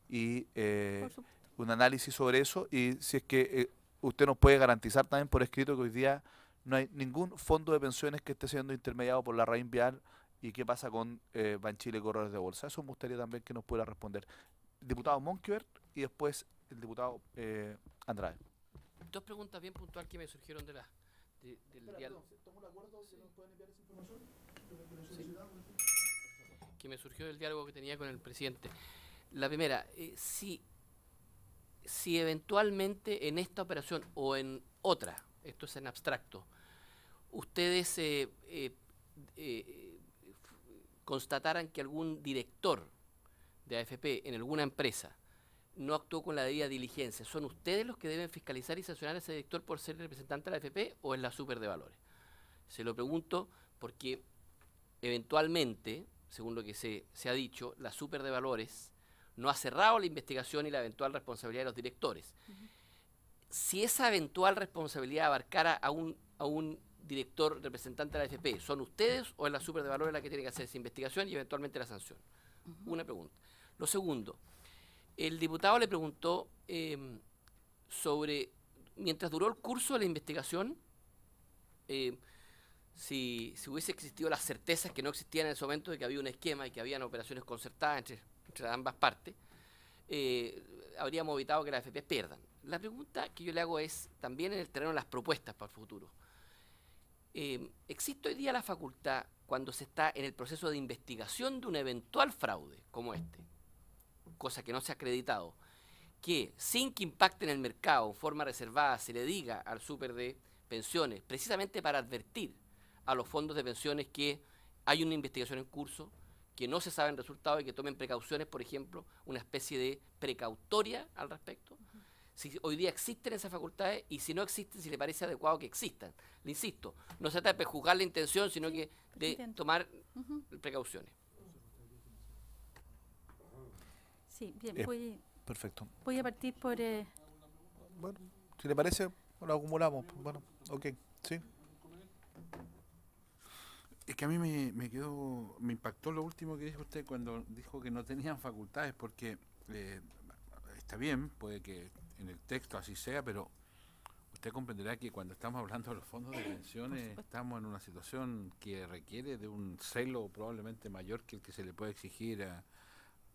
y Por supuesto. un análisis sobre eso, y si es que usted nos puede garantizar también por escrito que hoy día no hay ningún fondo de pensiones que esté siendo intermediado por la Raín Vial y qué pasa con Banchile, corredores de bolsa. Eso me gustaría también que nos pudiera responder. El diputado Monkeberg y después el diputado Andrade. Dos preguntas bien puntuales que me surgieron del diálogo. Que me surgió del diálogo que tenía con el presidente. La primera, si eventualmente en esta operación o en otra, esto es en abstracto, ustedes constataran que algún director de AFP en alguna empresa no actuó con la debida diligencia, ¿son ustedes los que deben fiscalizar y sancionar a ese director por ser representante de la AFP o es la Super de Valores? Se lo pregunto porque eventualmente, según lo que se ha dicho, la Super de Valores no ha cerrado la investigación y la eventual responsabilidad de los directores. Si esa eventual responsabilidad abarcara a un director representante de la AFP, ¿son ustedes o es la Super de Valores la que tiene que hacer esa investigación y eventualmente la sanción? Una pregunta. Lo segundo, el diputado le preguntó sobre, mientras duró el curso de la investigación, si hubiese existido las certezas que no existían en ese momento de que había un esquema y que habían operaciones concertadas entre ambas partes, habríamos evitado que las AFP pierdan. La pregunta que yo le hago es también en el terreno de las propuestas para el futuro. ¿Existe hoy día la facultad, cuando se está en el proceso de investigación de un eventual fraude como este, cosa que no se ha acreditado, que sin que impacte en el mercado en forma reservada se le diga al súper de pensiones, precisamente para advertir a los fondos de pensiones que hay una investigación en curso, que no se saben resultados y que tomen precauciones, por ejemplo, una especie de precautoria al respecto? Si hoy día existen esas facultades, y si no existen, si le parece adecuado que existan. Le insisto, no se trata de prejuzgar la intención, sino que de tomar precauciones. Sí, bien, Perfecto. voy a partir por... Bueno, si le parece, lo acumulamos. Bueno, ok, sí. Es que a mí me impactó lo último que dijo usted cuando dijo que no tenían facultades, porque está bien, puede que en el texto así sea, pero usted comprenderá que cuando estamos hablando de los fondos de pensiones estamos en una situación que requiere de un celo probablemente mayor que el que se le puede exigir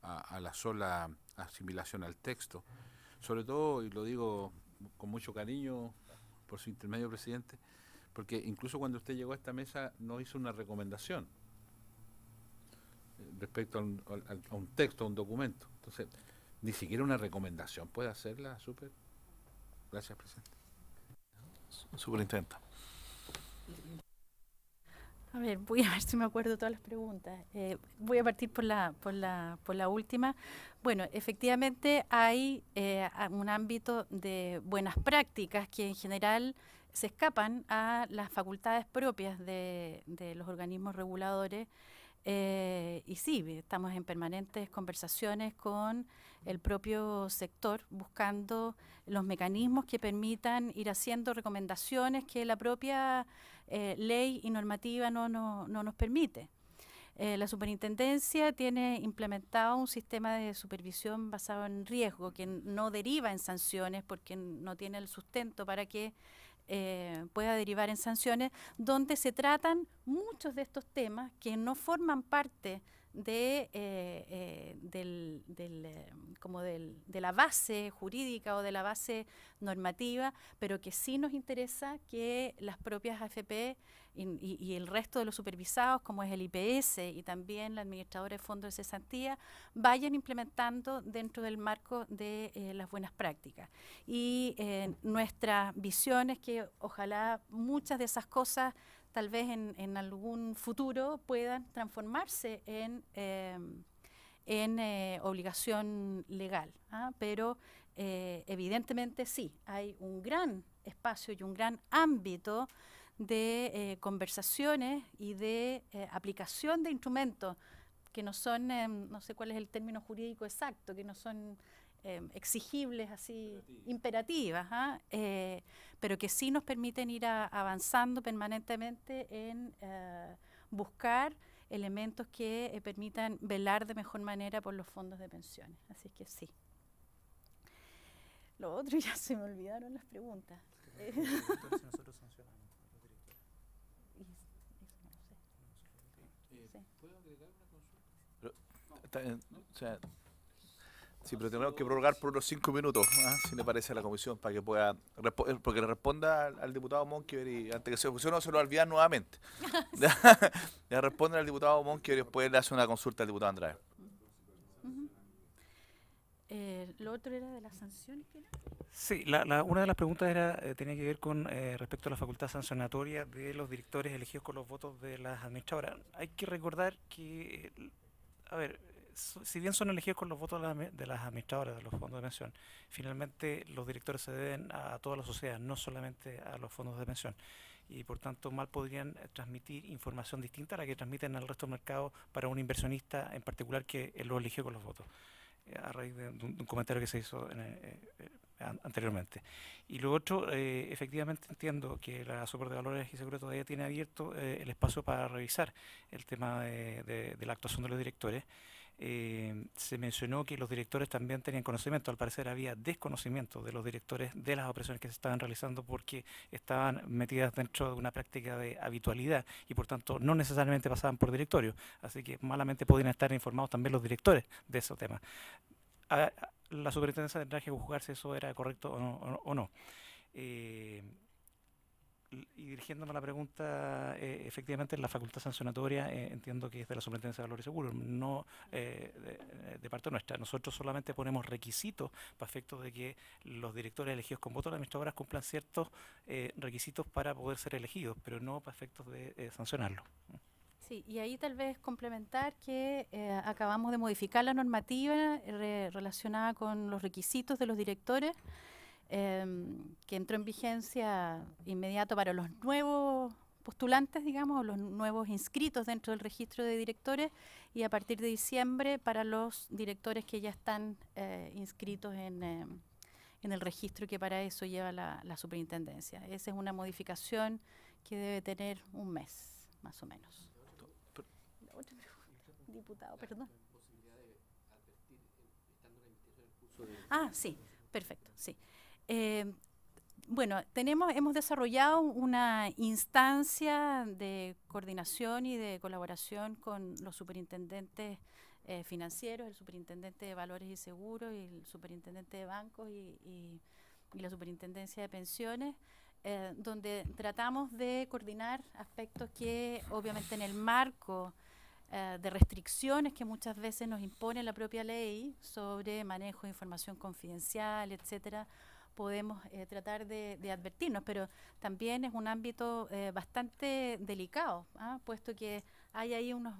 a la sola asimilación al texto. Sobre todo, y lo digo con mucho cariño por su intermedio, presidente, porque incluso cuando usted llegó a esta mesa no hizo una recomendación respecto a un texto, a un documento. Entonces, ni siquiera una recomendación puede hacerla, súper. Gracias, presidente. Superintendente. A ver, voy a ver si me acuerdo todas las preguntas. Voy a partir por la última. Bueno, efectivamente hay un ámbito de buenas prácticas que en general se escapan a las facultades propias de los organismos reguladores. Y sí, estamos en permanentes conversaciones con el propio sector, buscando los mecanismos que permitan ir haciendo recomendaciones que la propia ley y normativa no nos permite. La superintendencia tiene implementado un sistema de supervisión basado en riesgo que no deriva en sanciones porque no tiene el sustento para que pueda derivar en sanciones, donde se tratan muchos de estos temas que no forman parte de la base jurídica o de la base normativa, pero que sí nos interesa que las propias AFP y el resto de los supervisados, como es el IPS y también la administradora de fondos de cesantía, vayan implementando dentro del marco de las buenas prácticas. Y nuestra visión es que ojalá muchas de esas cosas tal vez en algún futuro puedan transformarse en obligación legal, pero evidentemente sí, hay un gran espacio y un gran ámbito de conversaciones y de aplicación de instrumentos que no son, no sé cuál es el término jurídico exacto, que no son exigibles así, imperativas, pero que sí nos permiten ir avanzando permanentemente en buscar elementos que permitan velar de mejor manera por los fondos de pensiones. Así que sí. Lo otro ya se me olvidaron las preguntas. Nosotros sancionamos a los directores. ¿Puedo agregar una consulta? Sí, pero tenemos que prorrogar por unos 5 minutos, si le parece a la comisión, para que pueda porque le responda al diputado Monkever y antes que se no se lo olviden nuevamente. Le responde al diputado Monkever y después le hace una consulta al diputado Andrade. Lo otro era de las sanciones, ¿qué era? Sí, una de las preguntas tenía que ver con respecto a la facultad sancionatoria de los directores elegidos con los votos de las administradoras. Hay que recordar que, si bien son elegidos con los votos de las administradoras de los fondos de pensión, finalmente los directores se deben a toda la sociedad, no solamente a los fondos de pensión. Y por tanto mal podrían transmitir información distinta a la que transmiten al resto del mercado para un inversionista en particular que lo eligió con los votos, a raíz de un comentario que se hizo anteriormente. Y lo otro, efectivamente entiendo que la Super de Valores y Seguros todavía tiene abierto el espacio para revisar el tema de la actuación de los directores. Se mencionó que los directores también tenían conocimiento. Al parecer había desconocimiento de los directores de las operaciones que se estaban realizando porque estaban metidas dentro de una práctica de habitualidad y por tanto no necesariamente pasaban por directorio, así que malamente podían estar informados también los directores de esos temas. la superintendencia tendrá que juzgar si eso era correcto o no. Y dirigiéndome a la pregunta, efectivamente la facultad sancionatoria entiendo que es de la Superintendencia de Valores y Seguros, no de parte nuestra. Nosotros solamente ponemos requisitos para efectos de que los directores elegidos con voto de las administradoras cumplan ciertos requisitos para poder ser elegidos, pero no para efectos de sancionarlos. Sí, y ahí tal vez complementar que acabamos de modificar la normativa relacionada con los requisitos de los directores, que entró en vigencia inmediato para los nuevos postulantes, digamos, o los nuevos inscritos dentro del registro de directores, y a partir de diciembre para los directores que ya están inscritos en el registro, que para eso lleva la superintendencia. Esa es una modificación que debe tener un mes, más o menos. La otra pregunta, diputado, perdón. Ah, sí, perfecto, sí. Bueno, hemos desarrollado una instancia de coordinación y de colaboración con los superintendentes financieros, el superintendente de Valores y Seguros, y el superintendente de Bancos y la superintendencia de Pensiones, donde tratamos de coordinar aspectos que obviamente en el marco de restricciones que muchas veces nos impone la propia ley sobre manejo de información confidencial, etcétera, podemos tratar de advertirnos, pero también es un ámbito bastante delicado, puesto que hay ahí unos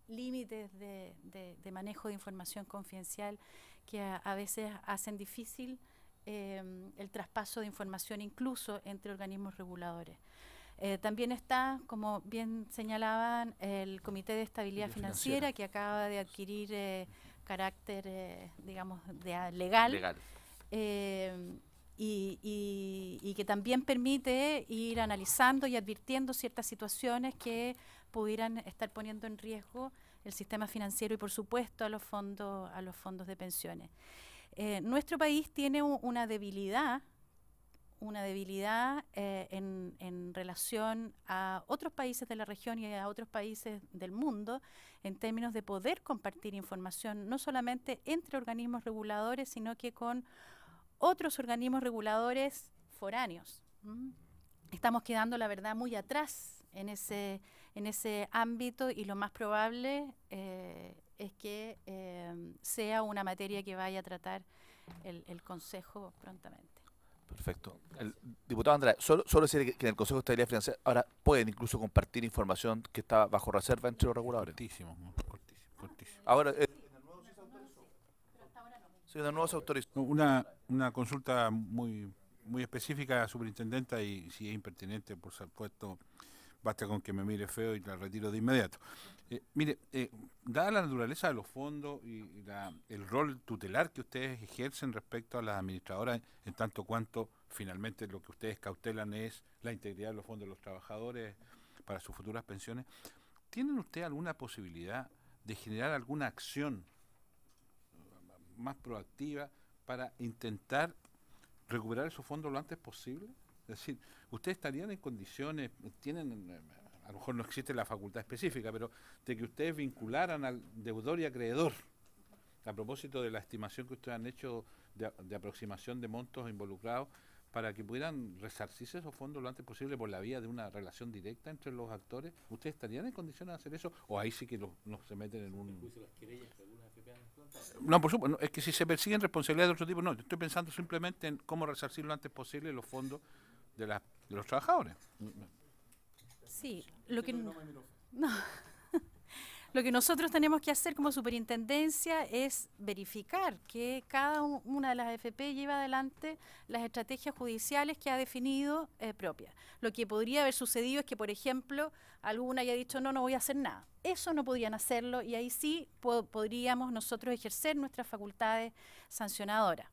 límites de manejo de información confidencial que a veces hacen difícil el traspaso de información incluso entre organismos reguladores. También está, como bien señalaban, el Comité de Estabilidad Financiera, que acaba de adquirir carácter, digamos, legal. Y que también permite ir analizando y advirtiendo ciertas situaciones que pudieran estar poniendo en riesgo el sistema financiero y, por supuesto, a los fondos de pensiones. Nuestro país tiene una debilidad en relación a otros países de la región y a otros países del mundo en términos de poder compartir información, no solamente entre organismos reguladores, sino que con otros organismos reguladores foráneos. Estamos quedando, la verdad, muy atrás en ese ámbito, y lo más probable es que sea una materia que vaya a tratar el Consejo prontamente. Perfecto. El diputado Andrade, solo decir que en el Consejo de Estabilidad Financiera ahora pueden incluso compartir información que está bajo reserva entre los reguladores. Cortísimo. Ahora, ¿en el nuevo sí se autorizó? Sí, en el nuevo se autorizó. Una consulta muy específica, superintendenta, y si es impertinente, por supuesto, basta con que me mire feo y la retiro de inmediato. Mire, dada la naturaleza de los fondos y el rol tutelar que ustedes ejercen respecto a las administradoras, en tanto cuanto finalmente lo que ustedes cautelan es la integridad de los fondos de los trabajadores para sus futuras pensiones, ¿tienen ustedes alguna posibilidad de generar alguna acción más proactiva para intentar recuperar esos fondos lo antes posible? Es decir, ¿ustedes estarían en condiciones, a lo mejor no existe la facultad específica, pero de que ustedes vincularan al deudor y acreedor, a propósito de la estimación que ustedes han hecho de aproximación de montos involucrados, para que pudieran resarcirse esos fondos lo antes posible por la vía de una relación directa entre los actores? ¿Ustedes estarían en condiciones de hacer eso? ¿O ahí sí que no se meten en un...? No, por supuesto, es que si se persiguen responsabilidades de otro tipo, no, yo estoy pensando simplemente en cómo resarcir lo antes posible los fondos de los trabajadores. Sí, lo que nosotros tenemos que hacer como superintendencia es verificar que cada una de las AFP lleva adelante las estrategias judiciales que ha definido propias. Lo que podría haber sucedido es que, por ejemplo, alguna haya dicho no voy a hacer nada. Eso no podían hacerlo, y ahí sí podríamos nosotros ejercer nuestras facultades sancionadoras.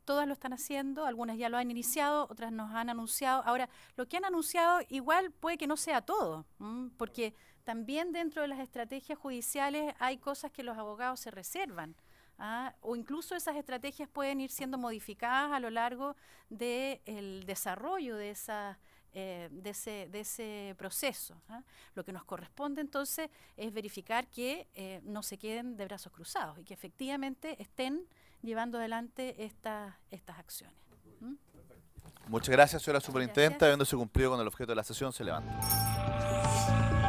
Todas lo están haciendo, algunas ya lo han iniciado, otras nos han anunciado. Ahora, lo que han anunciado igual puede que no sea todo, porque también dentro de las estrategias judiciales hay cosas que los abogados se reservan, o incluso esas estrategias pueden ir siendo modificadas a lo largo del desarrollo de esas de ese proceso. Lo que nos corresponde entonces es verificar que no se queden de brazos cruzados y que efectivamente estén llevando adelante estas acciones. Muchas gracias, señora superintendenta. Gracias. Habiéndose cumplido con el objeto de la sesión, se levanta.